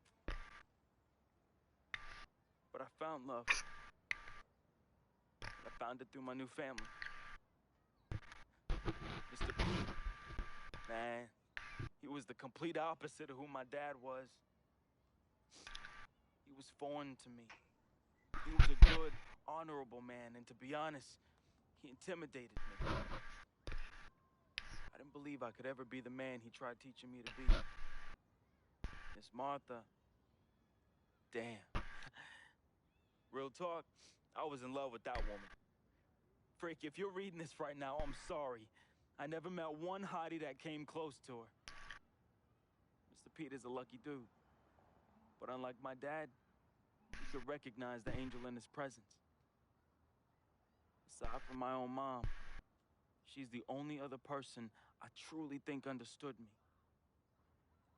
But I found love. I found it through my new family. Mr. P, man, he was the complete opposite of who my dad was. He was foreign to me. He was a good, honorable man, and to be honest, he intimidated me. I didn't believe I could ever be the man he tried teaching me to be. Miss Martha, damn. Real talk, I was in love with that woman. Frick, if you're reading this right now, I'm sorry. I never met one hottie that came close to her. Mr. Peter's a lucky dude. But unlike my dad, he could recognize the angel in his presence. Aside from my own mom, she's the only other person I truly think understood me.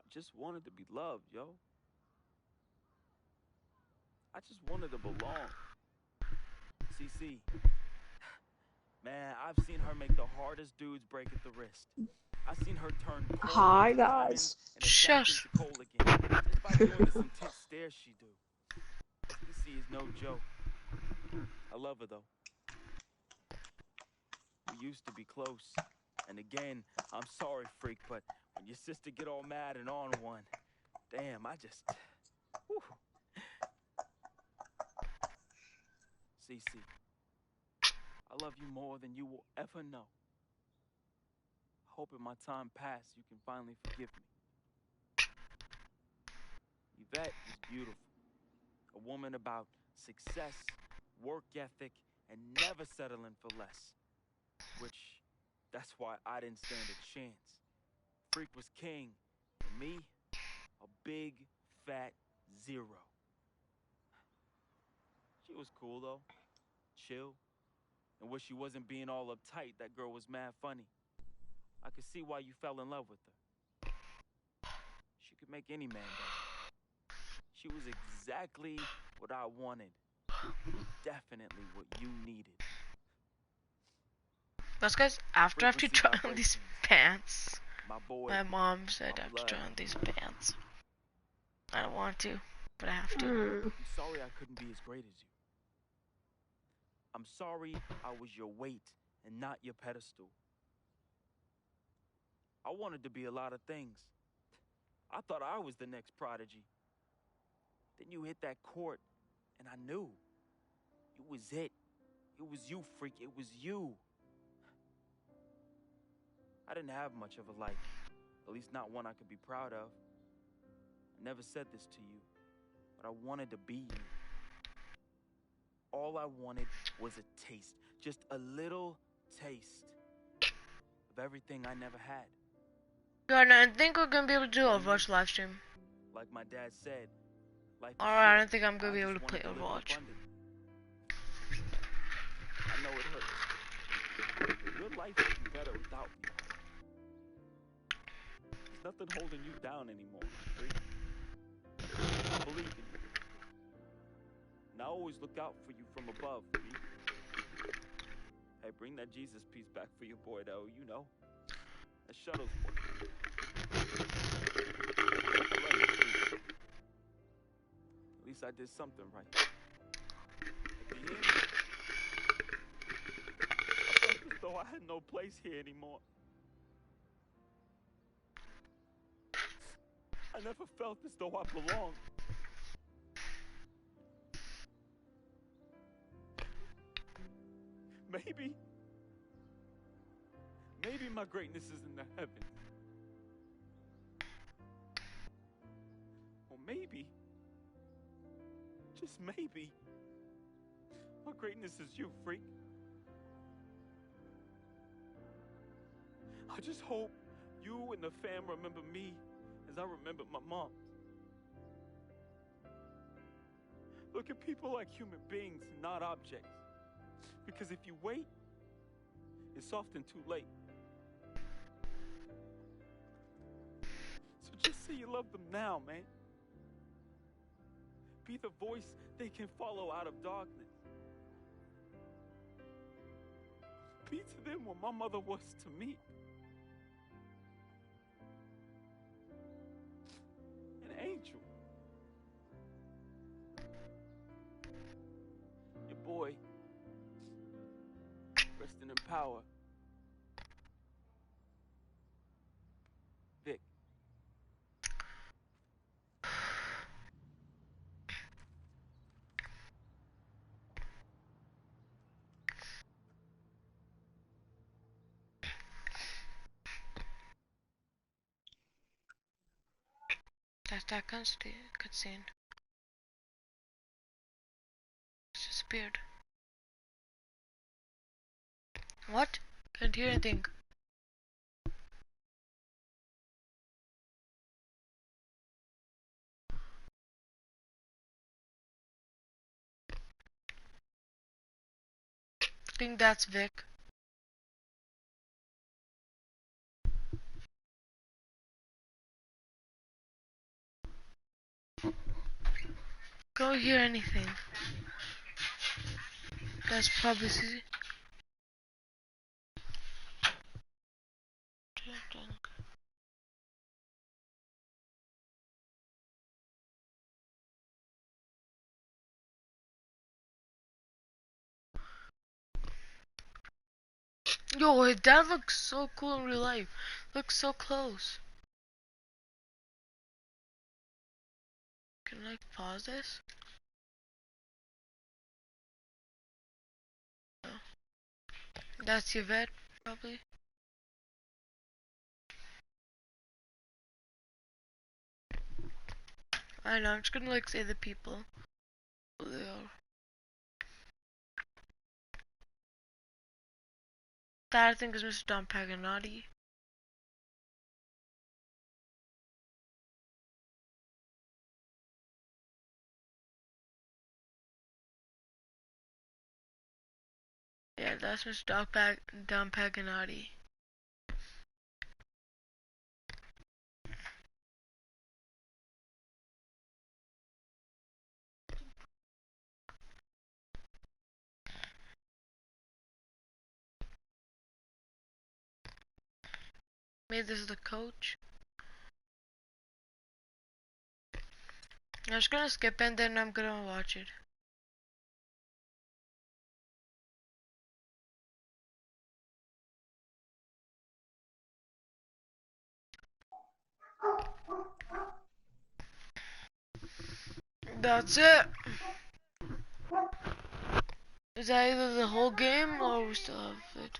I just wanted to be loved, yo. I just wanted to belong. CC. Man, I've seen her make the hardest dudes break at the wrist. I've seen her turn cold Hi, into guys. and shush. Into cold again. Just by doing this intense stare she do. CC is no joke. I love her though. We used to be close. And again, I'm sorry, freak, but when your sister get all mad and on one, damn, I just... Whew. CC, I love you more than you will ever know. I hope in my time past you can finally forgive me. Yvette is beautiful. A woman about success, work ethic, and never settling for less. Which, that's why I didn't stand a chance. Freak was king, and me, a big, fat zero. She was cool though, chill, and when she wasn't being all uptight, that girl was mad funny. I could see why you fell in love with her. She could make any man better. She was exactly what I wanted. Definitely what you needed. Those guys, after I have to try on these pants, my mom said I have to try on these pants. I don't want to, but I have to. I'm sorry I couldn't be as great as you. I'm sorry I was your weight and not your pedestal. I wanted to be a lot of things. I thought I was the next prodigy. Then you hit that court, and I knew. It was it. It was you, freak. It was you. I didn't have much of a life. At least not one I could be proud of. I never said this to you, but I wanted to be you. All I wanted was a taste. Just a little taste of everything I never had. God, I think we're gonna be able to do Overwatch live stream. Like my dad said, life is Alright, I short. don't think I'm gonna be I able to just play wanted to live in Overwatch. abundance. I know it hurts. Your life would be better without me. There's nothing holding you down anymore, freak. I believe in you. And I always look out for you from above, B. Hey, bring that Jesus piece back for your boy, though, you know. That shuttle's working. At least I did something right. At the end, I felt as though I had no place here anymore. I never felt as though I belonged. Maybe my greatness is in the heavens. Or maybe, just maybe, my greatness is you, freak. I just hope you and the fam remember me as I remembered my mom. Look at people like human beings, not objects. Because if you wait, it's often too late. So just say you love them now, man. Be the voice they can follow out of darkness. Be to them what my mother was to me. An angel. Your boy, resting in power. Vic. That's that cutscene. It's disappeared. What? Can't hear anything. I think that's Vic. Can't hear anything. That's probably Susie. Yo, that looks so cool in real life. Looks so close. Can I pause this? No. That's your vet, probably. I know, I'm just gonna like say the people. Who they are. That I think is Mr. Don Paganati. Yeah, that's Mr. Don Paganati. Maybe this is the coach. I'm just gonna skip and then I'm gonna watch it. That's it. Is that either the whole game or we still have it?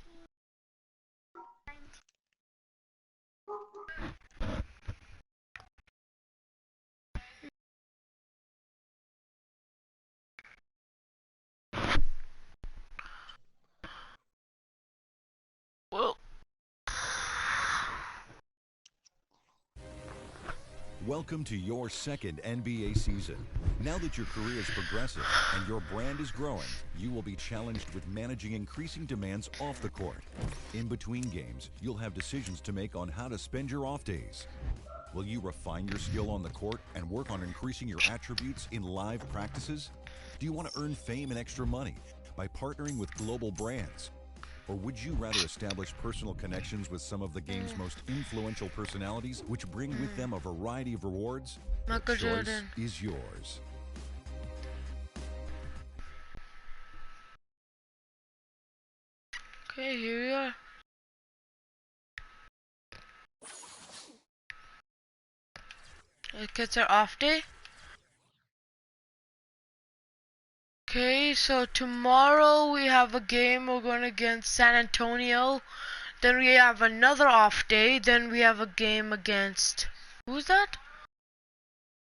Well. Welcome to your second NBA season. Now that your career is progressive and your brand is growing, you will be challenged with managing increasing demands off the court. In between games, you'll have decisions to make on how to spend your off days. Will you refine your skill on the court and work on increasing your attributes in live practices? Do you want to earn fame and extra money by partnering with global brands? Or would you rather establish personal connections with some of the game's most influential personalities, which bring with them a variety of rewards? Michael The choice Jordan. is yours. Okay, here we are. It's our off day. Okay, so tomorrow we have a game. We're going against San Antonio. Then we have another off day. Then we have a game against... Who's that?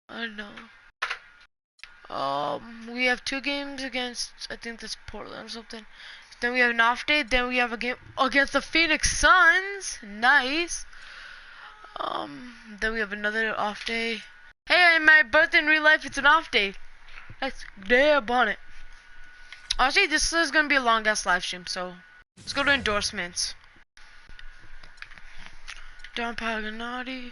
I don't know. We have 2 games against... I think that's Portland or something. Then we have an off day. Then we have a game against the Phoenix Suns. Nice. Then we have another off day. Hey, my birthday in real life, it's an off day. That's damn on it. Honestly, this is gonna be a long ass live stream, so let's go to endorsements. Don Paganati.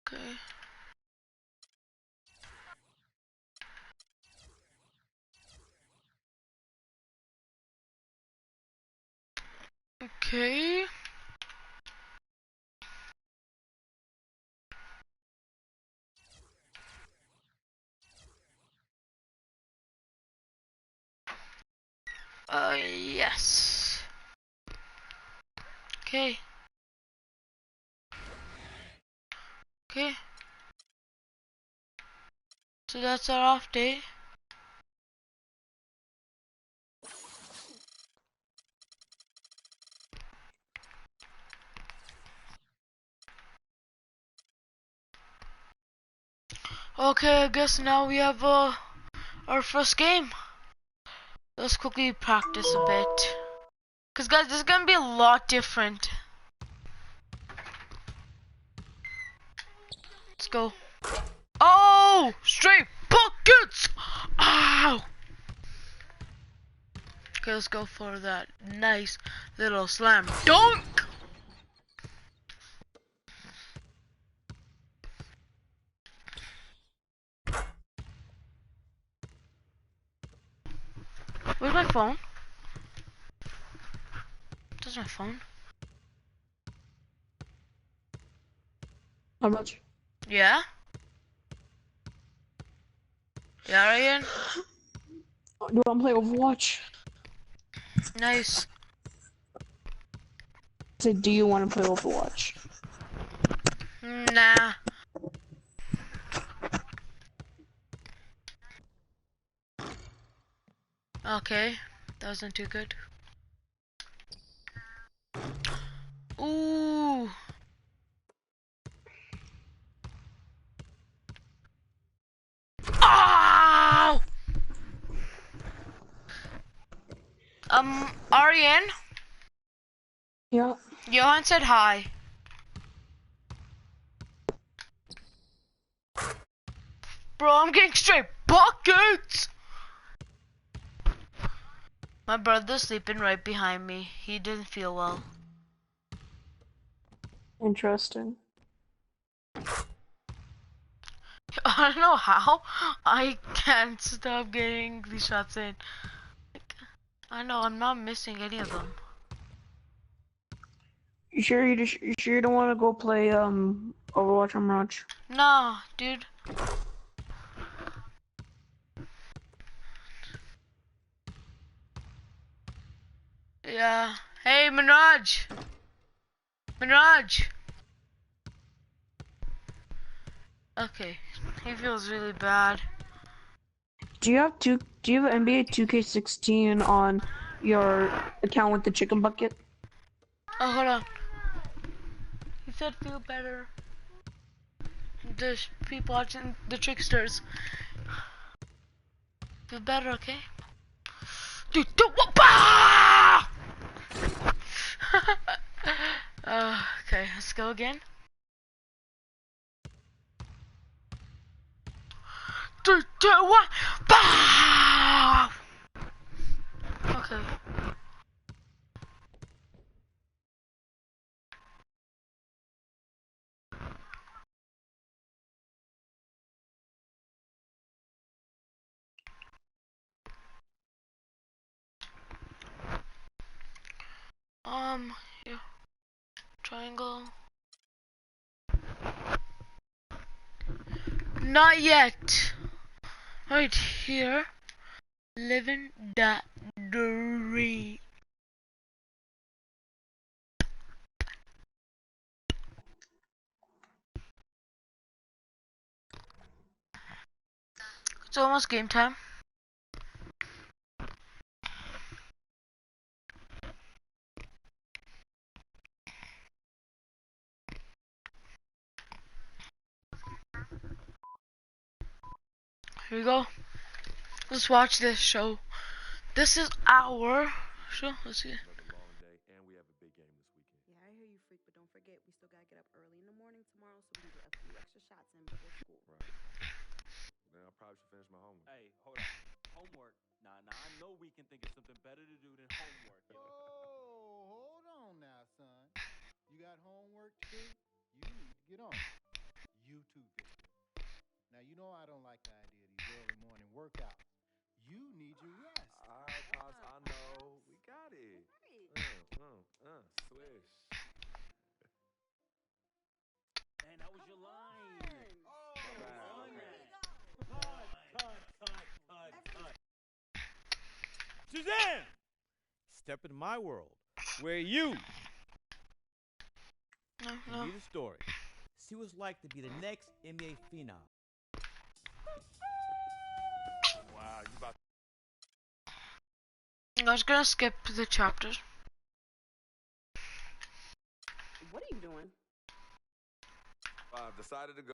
Okay. Okay. Yes. Okay. Okay. So that's our off day. Okay, I guess now we have our first game. Let's quickly practice a bit. Cause guys, this is gonna be a lot different. Let's go. Oh! Straight buckets! Ow! Okay, let's go for that nice little slam dunk! Where's my phone? There's my phone. How much? Yeah? Yeah, Ryan? Do you want to play Overwatch? Nice. I said, do you want to play Overwatch? Nah. Okay, that wasn't too good. Ooh. Ow! Ariane? Yeah. Johan said hi. Bro, I'm getting straight buckets! My brother's sleeping right behind me. He didn't feel well. Interesting. I don't know how. I can't stop getting these shots in. Like, I know, I'm not missing any of them. You sure you don't want to go play Overwatch on Rush? Nah, dude. Yeah. Hey, Manraj. Manraj. Okay. He feels really bad. Do you have NBA 2K16 on your account with the chicken bucket? Oh, hold on. He said feel better. The people watching the tricksters. Feel better, okay? Dude, okay, let's go again. 3, 2, 1. Bah! Okay. Yeah. Triangle. Not yet. Right here. Living that dream. It's almost game time. Here we go. Let's watch this show. This is our show. Let's see. Yeah, I hear you, Freak, but don't forget, we still gotta get up early in the morning tomorrow so we can get a few extra shots in before school. Right. Then I probably should finish my homework. Hey, hold on. Homework? Nah, I know we can think of something better to do than homework. Oh, hold on now, son. You got homework to do? You need to get on it. You too, Victor. Now, you know I don't like the idea of these early morning workouts. You need your rest. All right, Pops, I know. We got it. Swish. Man, that was your line. Cut. Suzanne! Step into my world, where you can be the story. See what it's like to be the next NBA phenom. Wow, you about I was gonna skip the chapters. What are you doing? I've decided to go.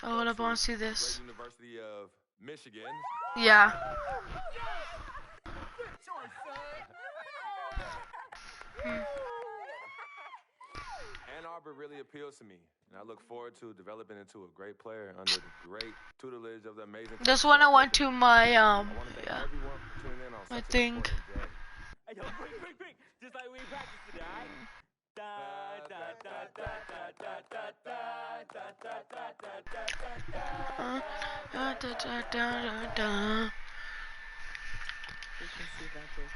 Oh, hold up, I want to see this. Great University of Michigan. Yeah. Ann Arbor really appeals to me, and I look forward to developing into a great player under the great tutelage of the amazing. This one I went to my I want to thank yeah. everyone for tuning in on I such an think. important day. Hey, yo, quick. Just like we practiced today, alright? We can see that too.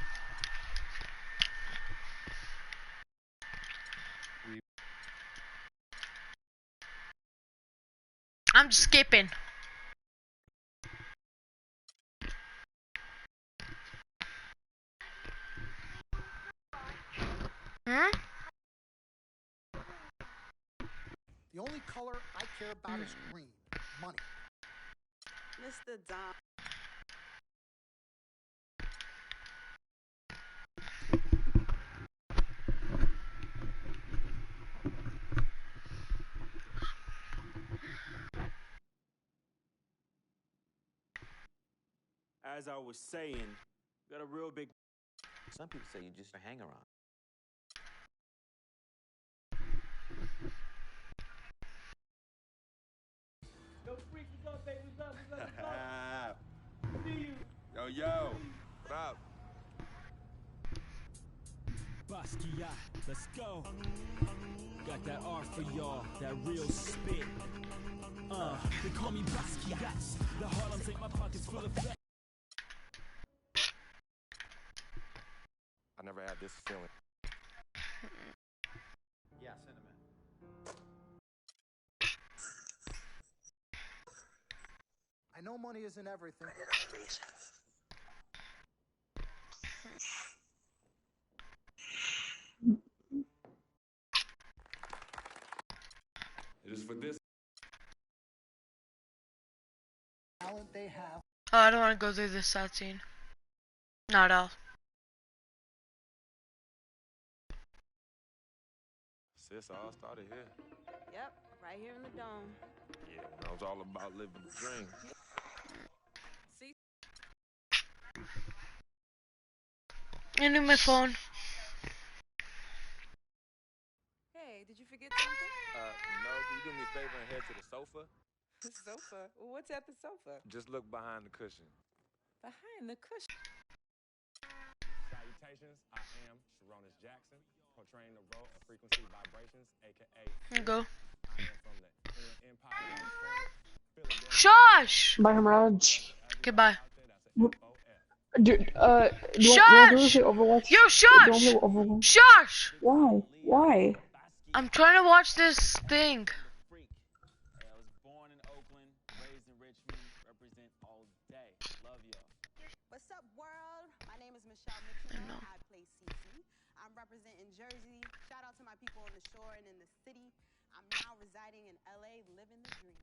I'm just skipping. The only color I care about is green. Money. Mr. Dom. As I was saying, got a real big. Some people say you just a hanger on. Yo, Freak, what's up, baby? What's up? See you. Yo, what up? Basquiat, let's go. Got that art for y'all, that real spit. They call me Basquiat. The Harlem take my pockets full of fat. I never had this feeling. Yeah, cinnamon. I know money isn't everything. talent they have. Oh, I don't want to go through this sad scene. Not at all. Sis, all started here. Yep, right here in the dome. Yeah, I was all about living the dream. Into my phone. Hey, did you forget something? No, can you do me a favor and head to the sofa? Sofa? What's at the sofa? Just look behind the cushion. Behind the cushion. Salutations, I am Sharonis Jackson, portraying the role of Frequency Vibrations, aka Here you go. I am from the Inland Empire, California. Shush! Bye, Hamraj. Goodbye. Dude, Shush! Overwatch? Yo, Don't shush! play Overwatch. Shush! Why? Why? I'm trying to watch this thing. I was born in Oakland, raised in Richmond, represent all day. Love y'all. What's up, world? My name is Michelle Mixon. I play CC. I'm representing Jersey. Shout out to my people on the shore and in the city. I'm now residing in LA, living the dream.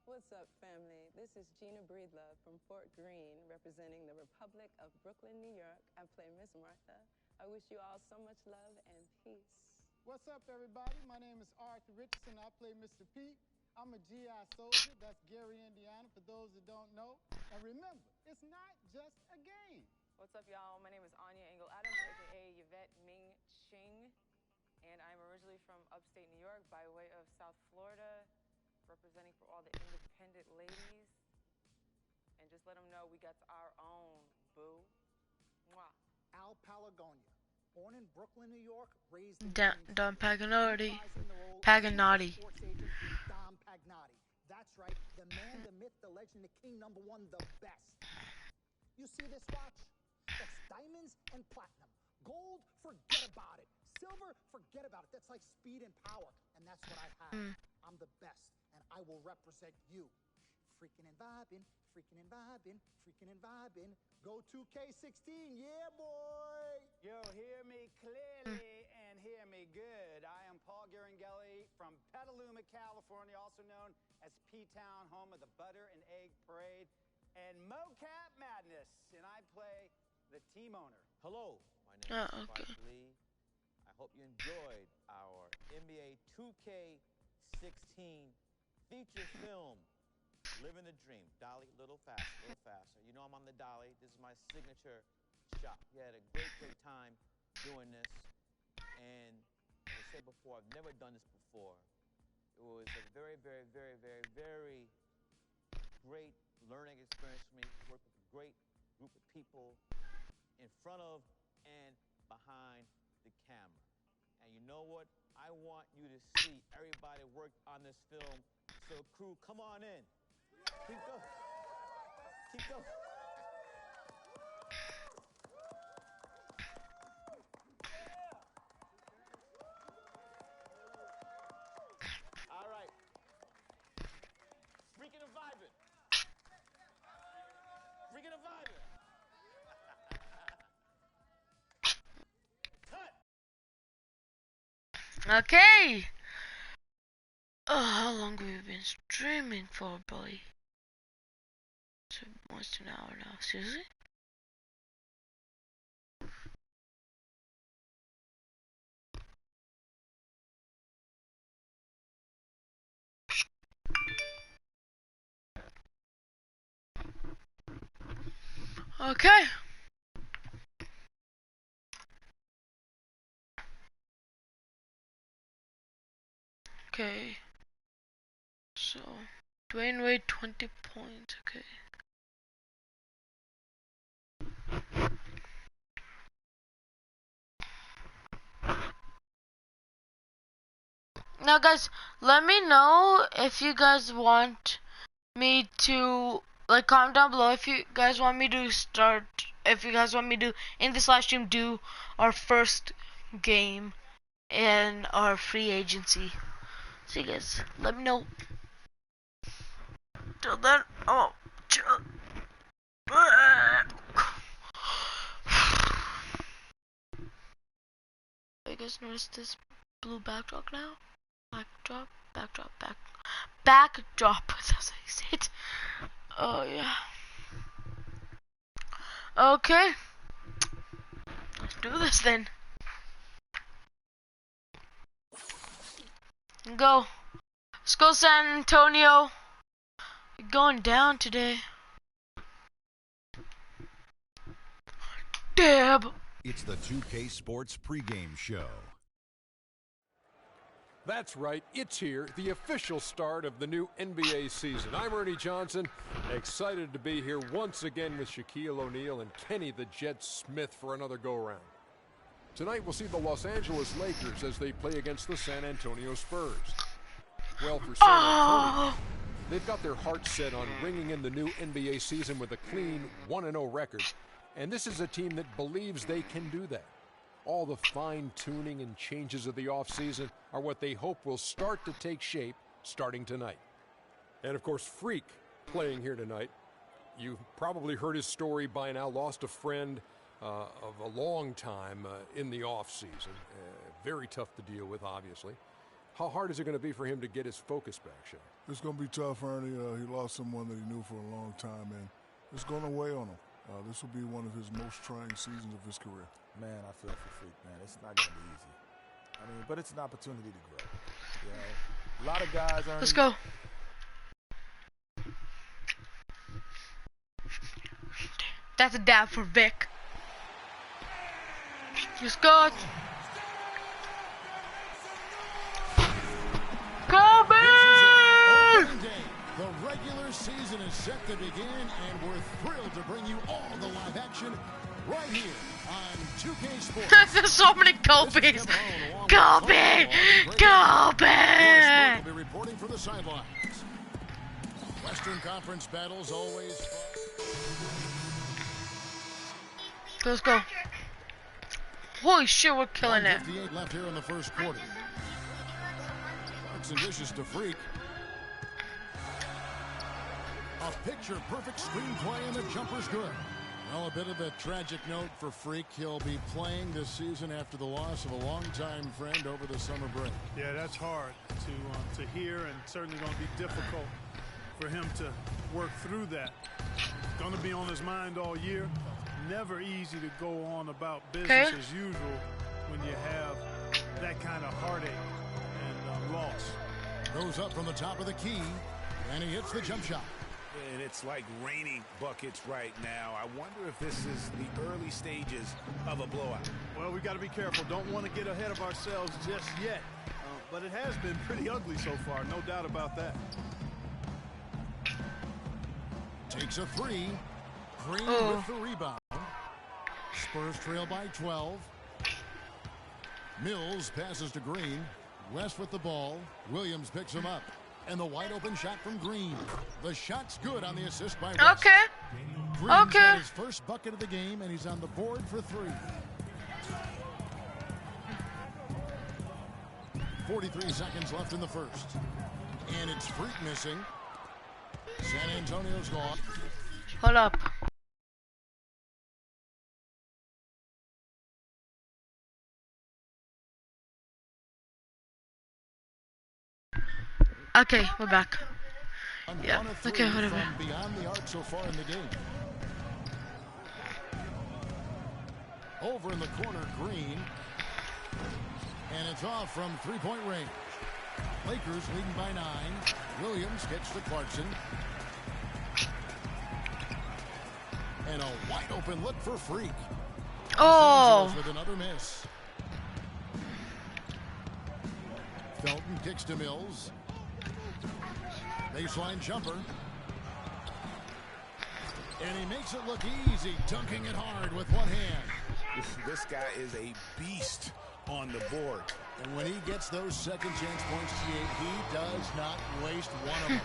What's up, family? This is Gina Breedlove from Fort Greene, representing the Republic of Brooklyn, New York. I play Miss Martha. I wish you all so much love and peace. What's up, everybody? My name is Arthur Richardson. I play Mr. Pete. I'm a GI soldier. That's Gary, Indiana, for those that don't know. And remember, it's not just a game. What's up, y'all? My name is Anya Engel Adams, aka Yvette Ming Ching, and I'm originally from upstate New York by way of South Florida, representing for all the independent ladies. And just let them know we got our own, boo. Mwah. Al Palagonia, born in Brooklyn, New York, raised in Dom Paganotti. Paganotti. Dom Pagnotti. That's right, the man, the myth, the legend, the king, #1, the best. You see this watch? That's diamonds and platinum. Gold, forget about it. Silver, forget about it. That's like speed and power, and that's what I have. I'm the best, and I will represent you. Freaking and vibing, freaking and vibing, freaking and vibing. Go 2K16, yeah, boy! Yo, hear me clearly and hear me good. I am Paul Garangelli from Petaluma, California, also known as P-Town, home of the Butter and Egg Parade, and Mocap Madness, and I play the team owner. Hello, my name is Spike Lee. I hope you enjoyed our NBA 2K16 feature film, Living the Dream. Dolly, little faster, little faster. You know I'm on the dolly. This is my signature shot. We had a great, great time doing this. And as I said before, I've never done this before. It was a very, very, very, very, very great learning experience for me to work with a great group of people in front of and behind the camera. And you know what? I want you to see everybody work on this film. So crew, come on in. Keep going. Keep going. All right. Freaking and vibing. Freaking and vibing. Okay. Oh, how long have we been streaming for, buddy? It's almost an hour now. Seriously? Okay. Okay. So, Dwayne Wade 20 points. Okay. Now, guys, let me know if you guys want me to, like, comment down below if you guys want me to start, if you guys want me to, in this live stream, do our first game in our free agency. So, you guys, let me know. Till then, oh, chill. You guys notice this blue backdrop now? Backdrop, backdrop, backdrop. That's how you say it. Oh yeah. Okay. Let's do this then. Go. Let's go, San Antonio. You're going down today. Dab. It's the 2K Sports pregame show. That's right, it's here, the official start of the new NBA season. I'm Ernie Johnson, excited to be here once again with Shaquille O'Neal and Kenny the Jet Smith for another go-round. Tonight we'll see the Los Angeles Lakers as they play against the San Antonio Spurs. Well, for San Antonio, they've got their hearts set on ringing in the new NBA season with a clean 1-0 record, and this is a team that believes they can do that. All the fine-tuning and changes of the offseason are what they hope will start to take shape starting tonight. And, of course, Freak playing here tonight. You've probably heard his story by now, lost a friend of a long time in the offseason. Very tough to deal with, obviously. How hard is it going to be for him to get his focus back, Shaq? It's going to be tough, Ernie. He lost someone that he knew for a long time, and it's going to weigh on him. This will be one of his most trying seasons of his career. Man, I feel for Freak, man. It's not going to be easy. I mean, but it's an opportunity to grow. You know, a lot of guys are. Let's go. That's a dab for Vic. Let's go. Kobe! The regular season is set to begin, and we're thrilled to bring you all the live action right here on 2K Sports. There's so many Kobe's. Kobe! Kobe! Will be reporting for the sidelines. Western Conference battles always fun. Let's go. Holy shit, we're killing it. 1:58 left here in the first quarter. Clarkson dishes to Freak. A picture-perfect screenplay, and the jumper's good. Well, a bit of a tragic note for Freak. He'll be playing this season after the loss of a longtime friend over the summer break. Yeah, that's hard to hear, and certainly going to be difficult for him to work through that. Going to be on his mind all year. Never easy to go on about business as usual when you have that kind of heartache and loss. Goes up from the top of the key, and he hits the jump shot. And it's like raining buckets right now. I wonder if this is the early stages of a blowout. Well, we got to be careful. Don't want to get ahead of ourselves just yet. But it has been pretty ugly so far, no doubt about that. Takes a three. Green with the rebound. Spurs trail by 12. Mills passes to Green. West with the ball. Williams picks him up. And the wide open shot from Green. The shot's good on the assist by West. Okay. Green's got his first bucket of the game, and he's on the board for 3. 43 seconds left in the first. And it's Freak missing. San Antonio's gone. Hold up. Okay, we're back. Yeah. Okay, whatever. Beyond the arc so far in the game. Over in the corner, Green. And it's off from three-point range. Lakers leading by 9. Williams gets to Clarkson. And a wide open look for Freak. Oh! With another miss. Felton kicks to Mills. Baseline jumper. And he makes it look easy, dunking it hard with one hand. This guy is a beast on the board. And when he gets those second chance points, he does not waste one of them.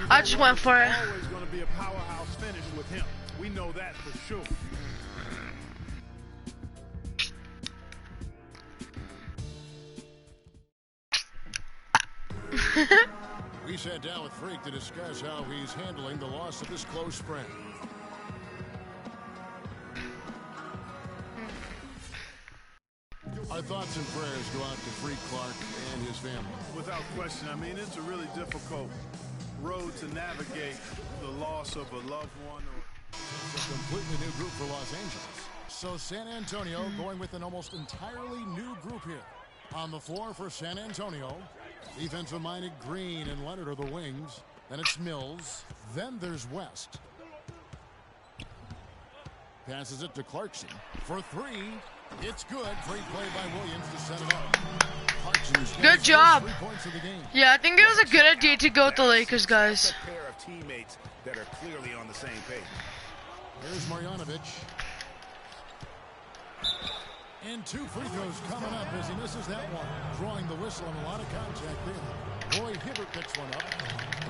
I just went for it. It's always going to be a powerhouse finish with him. We know that for sure. We sat down with Freak to discuss how he's handling the loss of his close friend. A thoughts and prayers go out to Freak Clark and his family. Without question. I mean, it's a really difficult road to navigate the loss of a loved one. It's a completely new group for Los Angeles. So San Antonio going with an almost entirely new group here. On the floor for San Antonio, defensive-minded Green and Leonard are the wings. Then it's Mills. Then there's West. Passes it to Clarkson for three. It's good. Great play by Williams to set it up. Clarkson's Good job. 3 points of the game. Yeah, I think it was a good idea to go with the Lakers, guys. A pair of teammates that are clearly on the same page. Here's Marjanovic. And 2 free throws coming up as he misses that one. Drawing the whistle and a lot of contact there. Roy Hibbert picks one up.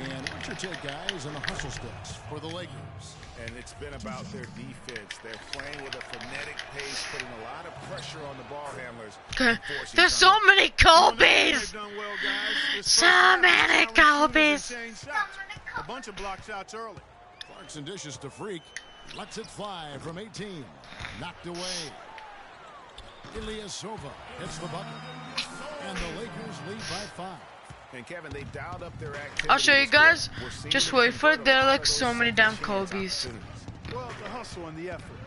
And what's your take, guys, on the hustle stats for the Lakers? And it's been about their defense. They're playing with a frenetic pace, putting a lot of pressure on the ball handlers. There's so many Colbys! So many Colbys! A bunch of block shots early. Clarkson dishes to Freak. Lets it fly from 18. Knocked away. Ilyasova hits the bucket. And the Lakers lead by 5. And Kevin, they dialed up their activity. I'll show you guys. Just wait for it. There are like so many damn Colbys. Well, the hustle and the effort,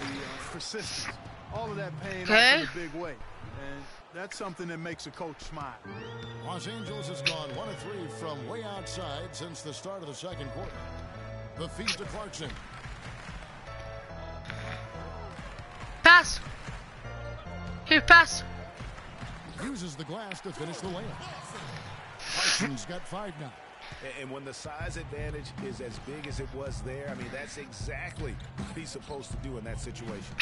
the persistence, all of that paying off Okay. in a big way. And that's something that makes a coach smile. Los Angeles has gone 1 of 3 from way outside since the start of the second quarter. The feed to Clarkson. Pass. Here, pass. Uses the glass to finish the layup. Clarkson's got 5 now. And when the size advantage is as big as it was there, I mean, that's exactly what he's supposed to do in that situation.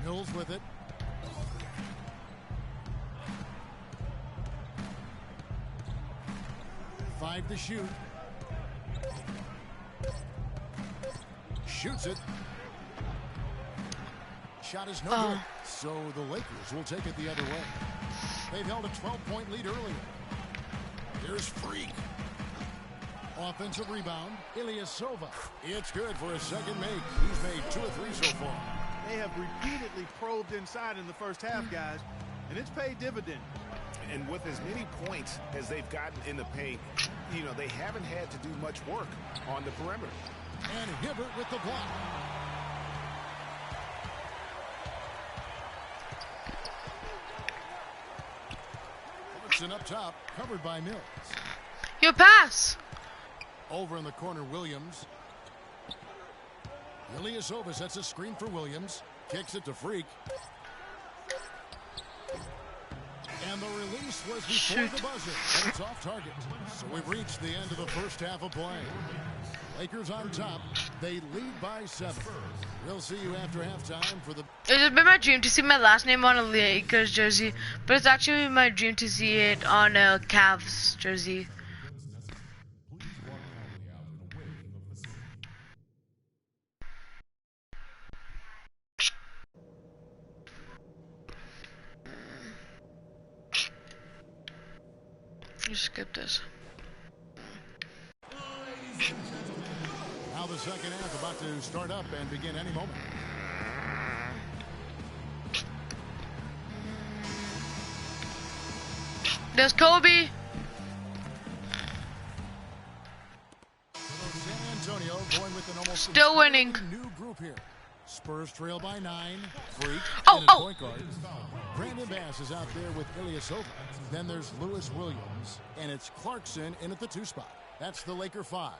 Mills with it. Five to shoot. Shoots it. Shot is no good. So the Lakers will take it the other way. They've held a 12-point lead earlier. Here's Freak. Offensive rebound. Ilyasova. It's good for his second make. He's made 2 or 3 so far. They have repeatedly probed inside in the first half, guys, and it's paid dividend. And with as many points as they've gotten in the paint, you know, they haven't had to do much work on the perimeter. And Hibbert with the block. Clarkson up top, covered by Mills. You pass. Over in the corner, Williams. Ilyasova sets a screen for Williams. Kicks it to Freak. And the release was before the buzzer, and it's off target. So we've reached the end of the first half of play. Lakers on top. They lead by 7. We'll see you after halftime for the... It's been my dream to see my last name on a Lakers jersey, but it's actually my dream to see it on a Cavs jersey. Just skip this. Now the second half about to start up and begin any moment. There's Kobe. San Antonio going with an almost Still winning. New group here. Spurs trail by 9. Freak. Point guard. Brandon Bass is out there with Ilyasova. Then there's Lewis Williams. And it's Clarkson in at the 2 spot. That's the Laker 5.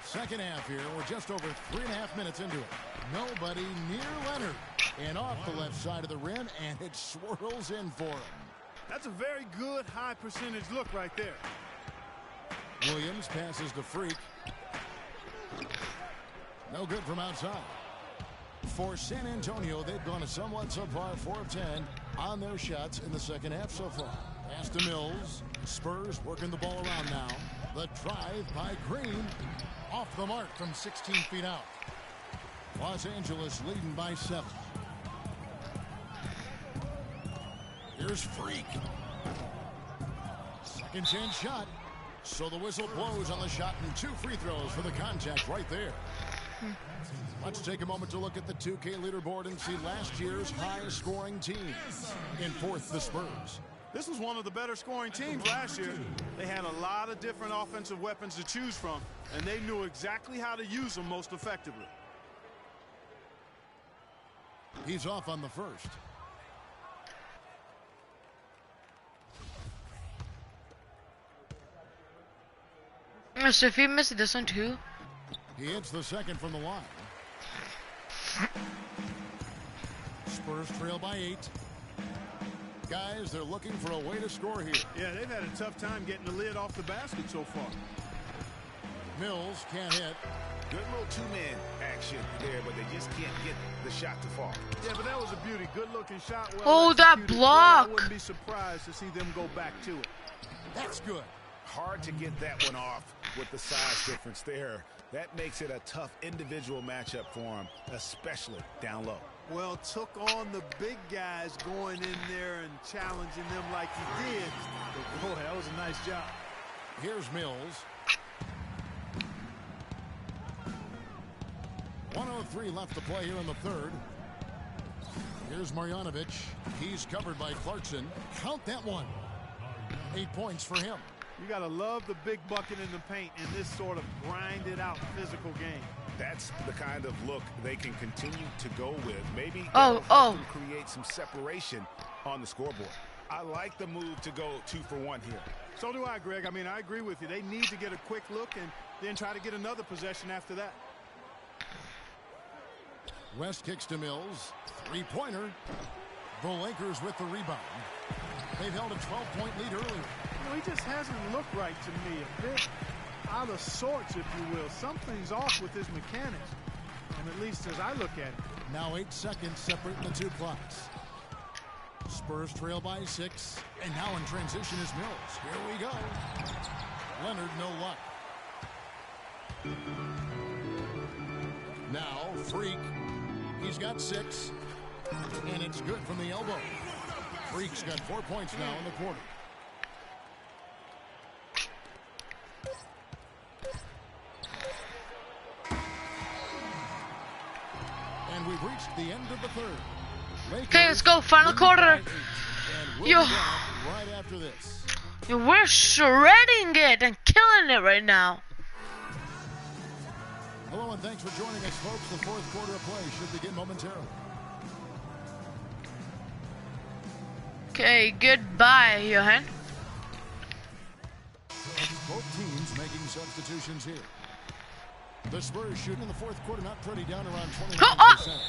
Second half here. We're just over 3.5 minutes into it. Nobody near Leonard. And off the left side of the rim. And it swirls in for him. That's a very good high percentage look right there. Williams passes to Freak. No good from outside. For San Antonio, they've gone a somewhat subpar 4 of 10 on their shots in the second half so far. Pass to Mills. Spurs working the ball around now. The drive by Green. Off the mark from 16 feet out. Los Angeles leading by 7. Here's Freak. Second chance shot. So the whistle blows on the shot and 2 free throws for the contact right there. Let's take a moment to look at the 2K leaderboard and see last year's highest scoring team. In fourth, the Spurs. This was one of the better scoring teams last year. They had a lot of different offensive weapons to choose from, and they knew exactly how to use them most effectively. He's off on the first. So if he missed this one too. He hits the second from the line. Spurs trail by 8. Guys, they're looking for a way to score here. Yeah, they've had a tough time getting the lid off the basket so far. Mills can't hit. Good little two-man action there, but they just can't get the shot to fall. Yeah, but that was a beauty. Good-looking shot. Well oh, that block. I wouldn't be surprised to see them go back to it. That's good. Hard to get that one off with the size difference there. That makes it a tough individual matchup for him, especially down low. Well, took on the big guys going in there and challenging them like he did. But boy, that was a nice job. Here's Mills. 1:03 left to play here in the third. Here's Marjanovic. He's covered by Clarkson. Count that one. 8 points for him. You got to love the big bucket in the paint in this sort of grinded out physical game. That's the kind of look they can continue to go with. Maybe create some separation on the scoreboard. I like the move to go 2 for 1 here. So do I, Greg. I mean, I agree with you. They need to get a quick look and then try to get another possession after that. West kicks to Mills. 3-pointer. The Lakers with the rebound. They've held a 12-point lead earlier. You know, he just hasn't looked right to me. A bit out of sorts, if you will. Something's off with his mechanics. And at least as I look at it. Now 8 seconds separating the two clocks. Spurs trail by 6. And now in transition is Mills. Here we go. Leonard, no luck. Now, Freak. He's got 6. And it's good from the elbow. Freak's got 4 points now in the quarter. And we've reached the end of the third. Okay, let's go. Final quarter. We'll right after this. We're shredding it and killing it right now. Hello and thanks for joining us, folks. The fourth quarter of play should begin momentarily. Okay, goodbye, Johan. Both teams making substitutions here. The Spurs shooting in the fourth quarter, not pretty, down around 29%.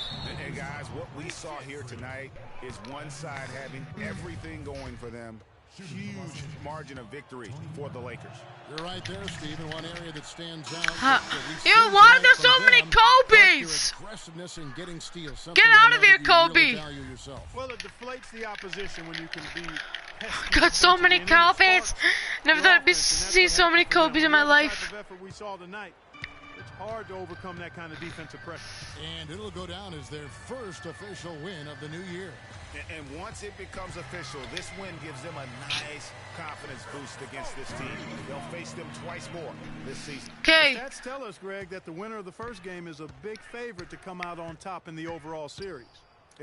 And guys, what we saw here tonight is one side having everything going for them. Huge margin of victory for the Lakers. You're right there, Steve, in one area that stands out. Why are there so many Kobe's? Aggressiveness in getting steals. Get out of here, Kobe. Really well, it deflates the opposition when you can be got so many Kobe's. Never thought I'd see so many Kobe's in my life. We saw tonight. It's hard to overcome that kind of defensive pressure. And it'll go down as their first official win of the new year. And once it becomes official, this win gives them a nice confidence boost against this team. They'll face them twice more this season. Okay. Stats tell us, Greg, that the winner of the first game is a big favorite to come out on top in the overall series.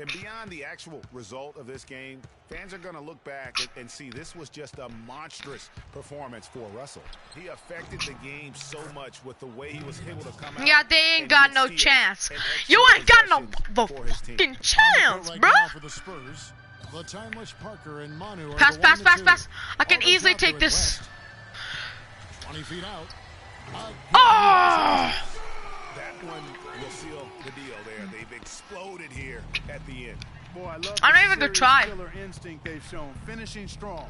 And beyond the actual result of this game, fans are going to look back and see this was just a monstrous performance for Russell. He affected the game so much with the way he was able to come out. Yeah, they ain't got no chance. You ain't got no fucking chance, bro. For the Spurs, the timeless Parker and Manu are pass. I can easily take this. 20 feet out. Oh! That one will seal the deal there. They've exploded here at the end. Boy, I love I'm not even gonna try. Killer instinct they've shown, finishing strong.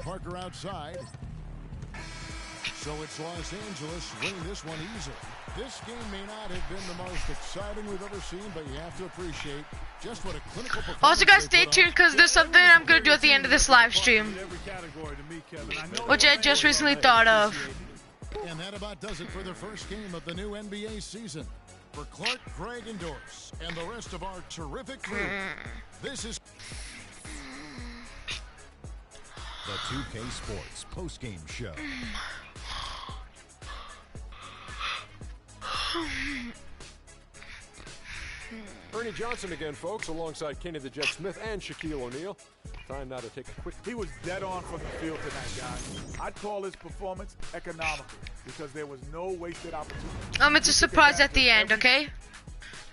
Parker outside. So it's Los Angeles winning this one easily. This game may not have been the most exciting we've ever seen, but you have to appreciate just what a clinical performance. Also, guys, stay tuned because there's something I'm gonna do at the end of this live stream, which I just recently thought of. And that about does it for the first game of the new NBA season. For Clark, Greg, and Dorse, and the rest of our terrific crew, this is the 2K Sports post-game show. Ernie Johnson again, folks, alongside Kenny the Jet Smith and Shaquille O'Neal. Time now to take a quick... He was dead on from the field tonight, guys. I'd call his performance economical because there was no wasted opportunity. It's a surprise at the end, okay?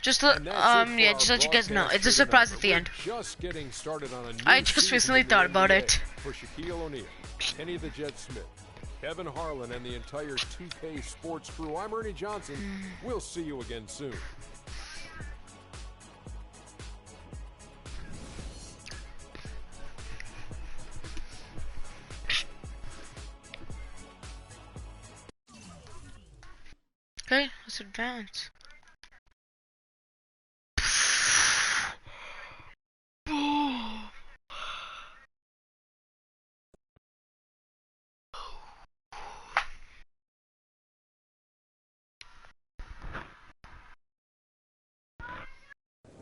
Just let just let you guys know, it's a surprise at the end. Just getting started on a new I just recently thought about it. For Shaquille O'Neal, Kenny the Jet Smith, Kevin Harlan, and the entire 2K Sports crew. I'm Ernie Johnson. We'll see you again soon. Okay, let's advance.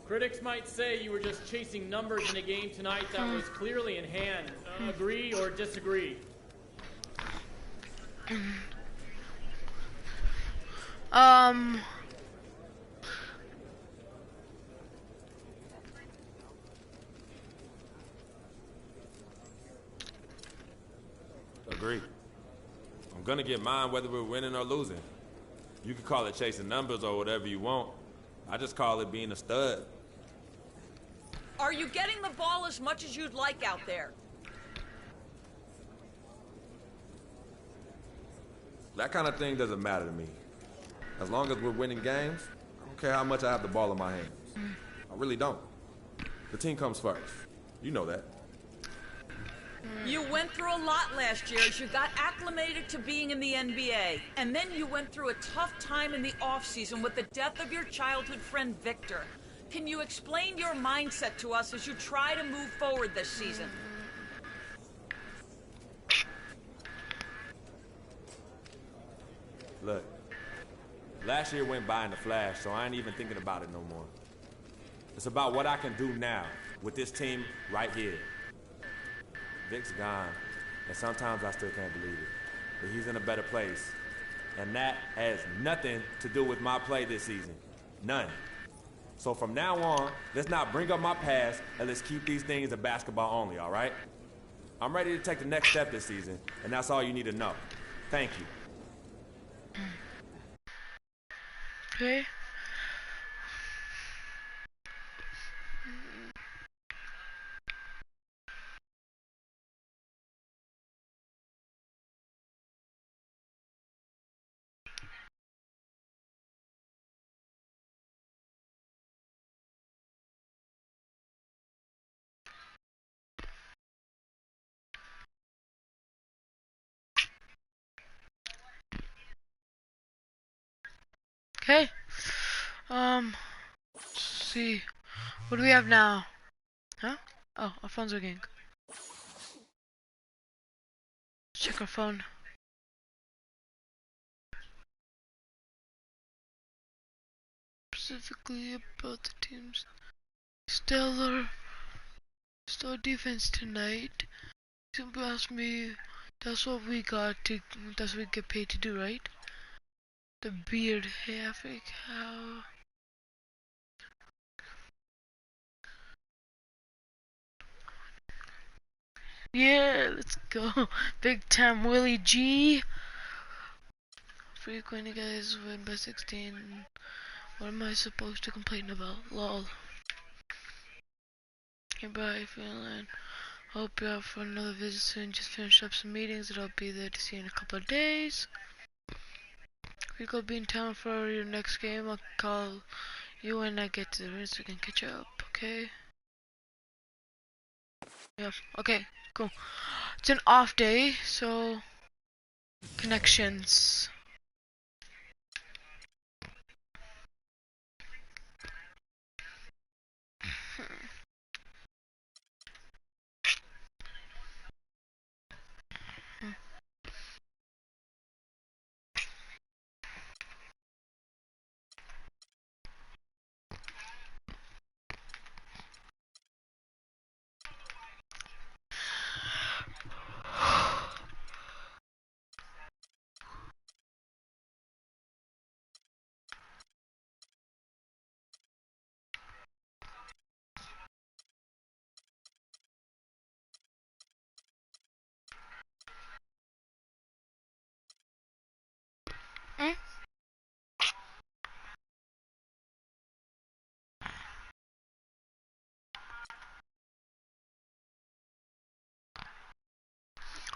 Critics might say you were just chasing numbers in a game tonight that was clearly in hand. Agree or disagree? Agree. I'm gonna get mine whether we're winning or losing. You can call it chasing numbers or whatever you want. I just call it being a stud. Are you getting the ball as much as you'd like out there? That kind of thing doesn't matter to me. As long as we're winning games, I don't care how much I have the ball in my hands. I really don't. The team comes first. You know that. You went through a lot last year as you got acclimated to being in the NBA. And then you went through a tough time in the offseason with the death of your childhood friend Victor. Can you explain your mindset to us as you try to move forward this season? Look, last year went by in a flash, so I ain't even thinking about it no more. It's about what I can do now with this team right here. Vic's gone, and sometimes I still can't believe it. But he's in a better place. And that has nothing to do with my play this season. None. So from now on, let's not bring up my past, and let's keep these things in basketball only, all right? I'm ready to take the next step this season, and that's all you need to know. Thank you. Okay. Okay. Let's see. What do we have now? Huh? Oh, our phone's ringing. Check our phone. Specifically about the team's stellar defense tonight. Somebody asked me, that's what we get paid to do, right? The beard half a cow. Yeah, let's go. Big time Willie G. Freak when you guys win by 16. What am I supposed to complain about? Lol. Okay, bye, feeling. Hope you're out for another visit soon. Just finished up some meetings that I'll be there to see you in a couple of days. If you go be in town for your next game, I'll call you when I get to the room so we can catch up, okay? Yeah, okay, cool. It's an off day, so connections.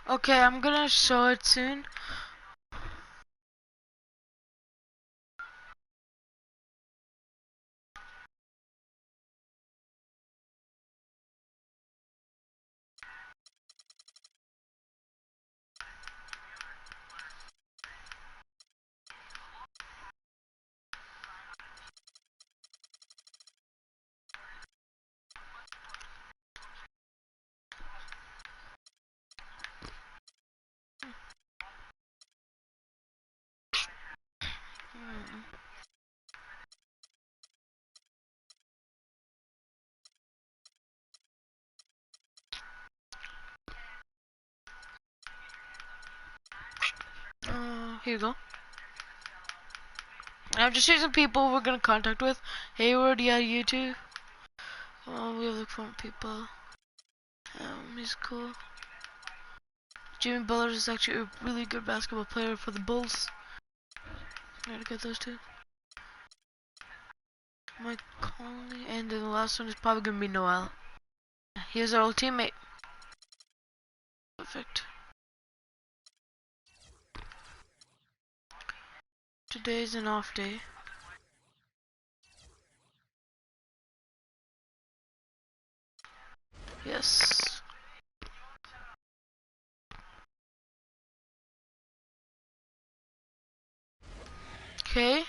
Okay, I'm gonna show it soon. Here you go. I'm just choosing people we're gonna contact with. Hayward, yeah, you too. We'll look for people. He's cool. Jimmy Butler is actually a really good basketball player for the Bulls. Gotta get those two. Mike Conley, and then the last one is probably gonna be Noel. Here's our old teammate. Perfect. Today's an off day. Yes. Okay.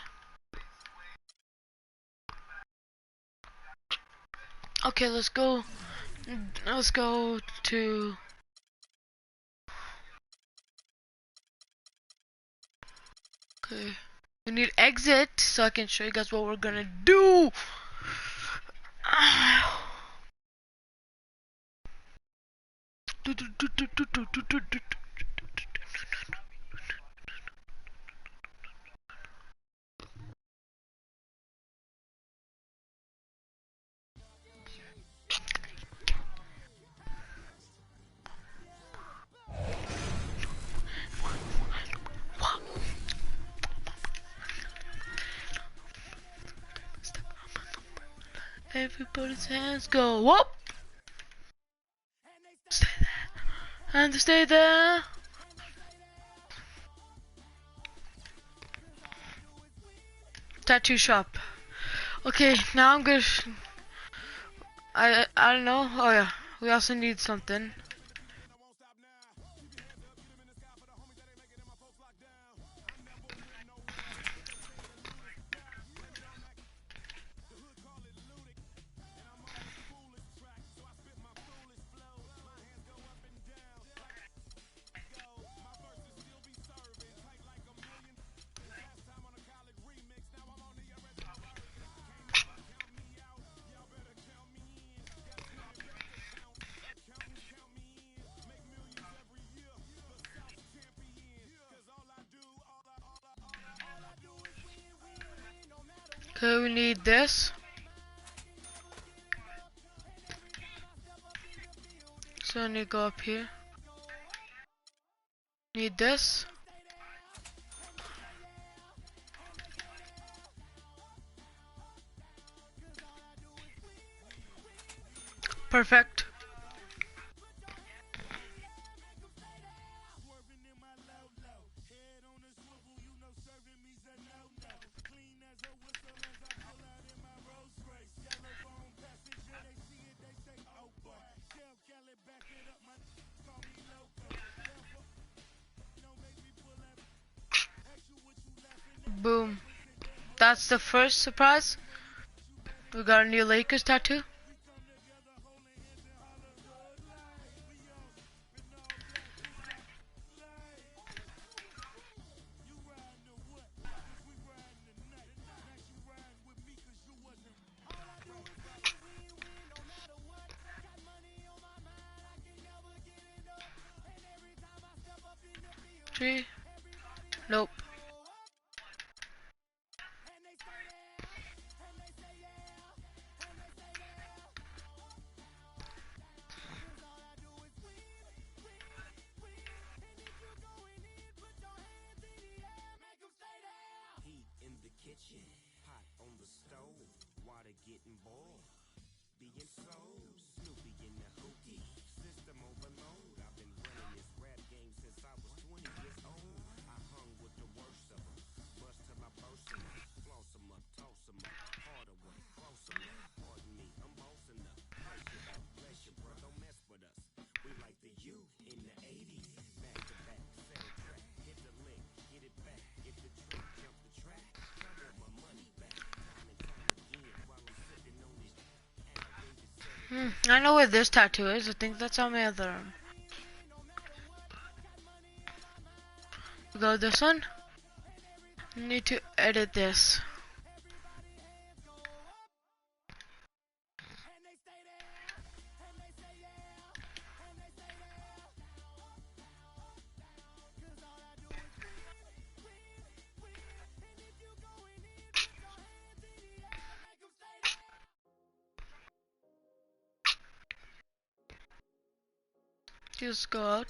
Okay, let's go. Let's go to. Okay. We need exit so I can show you guys what we're gonna do. Everybody's hands go up. Stay there. And stay there. Tattoo shop. Okay, now I'm gonna. I don't know. Oh yeah, we also need something. Okay, we need this. So I need to go up here. Need this. Perfect. Boom. That's the first surprise. We got a new Lakers tattoo. Three. Nope. I know where this tattoo is. I think that's on my other arm. We go this one. I need to edit this. Just go out.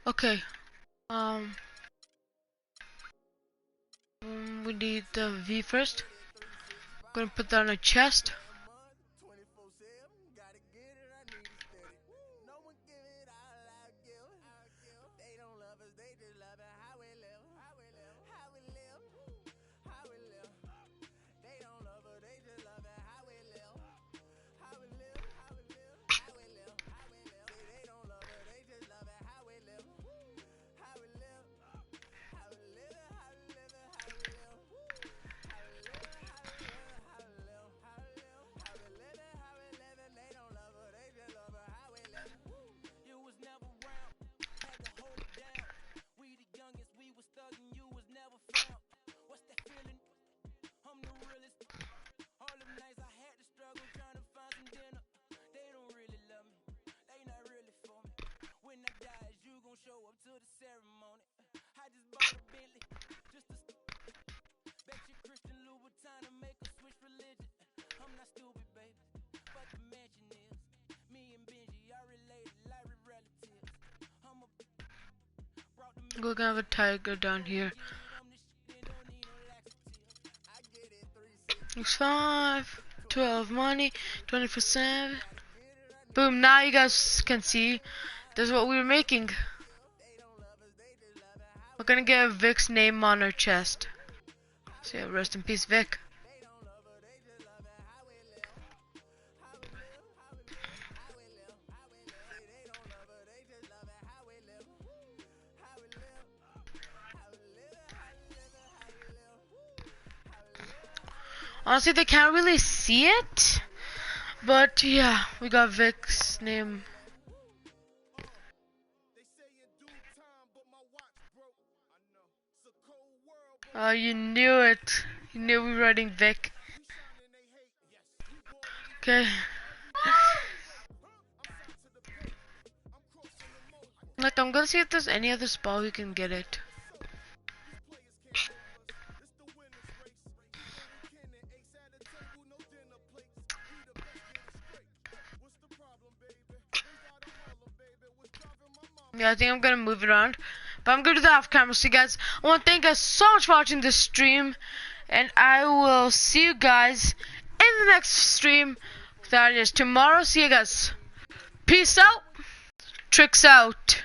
Okay. We need the V first. Gonna put that on a chest. We're gonna have a tiger down here. It's 5, 12 money, 24/7. Boom, now you guys can see this is what we were making. We're gonna get Vic's name on our chest. So yeah, rest in peace, Vic. Honestly, they can't really see it, but yeah, we got Vic's name. Oh, you knew it. You knew we were writing Vic. Okay. Like, I'm gonna see if there's any other spot we can get it. Yeah, I think I'm gonna move it around. But I'm gonna do that off camera. So you guys, I wanna thank you guys so much for watching this stream. And I will see you guys in the next stream. That is tomorrow. See you guys. Peace out. Tricks out.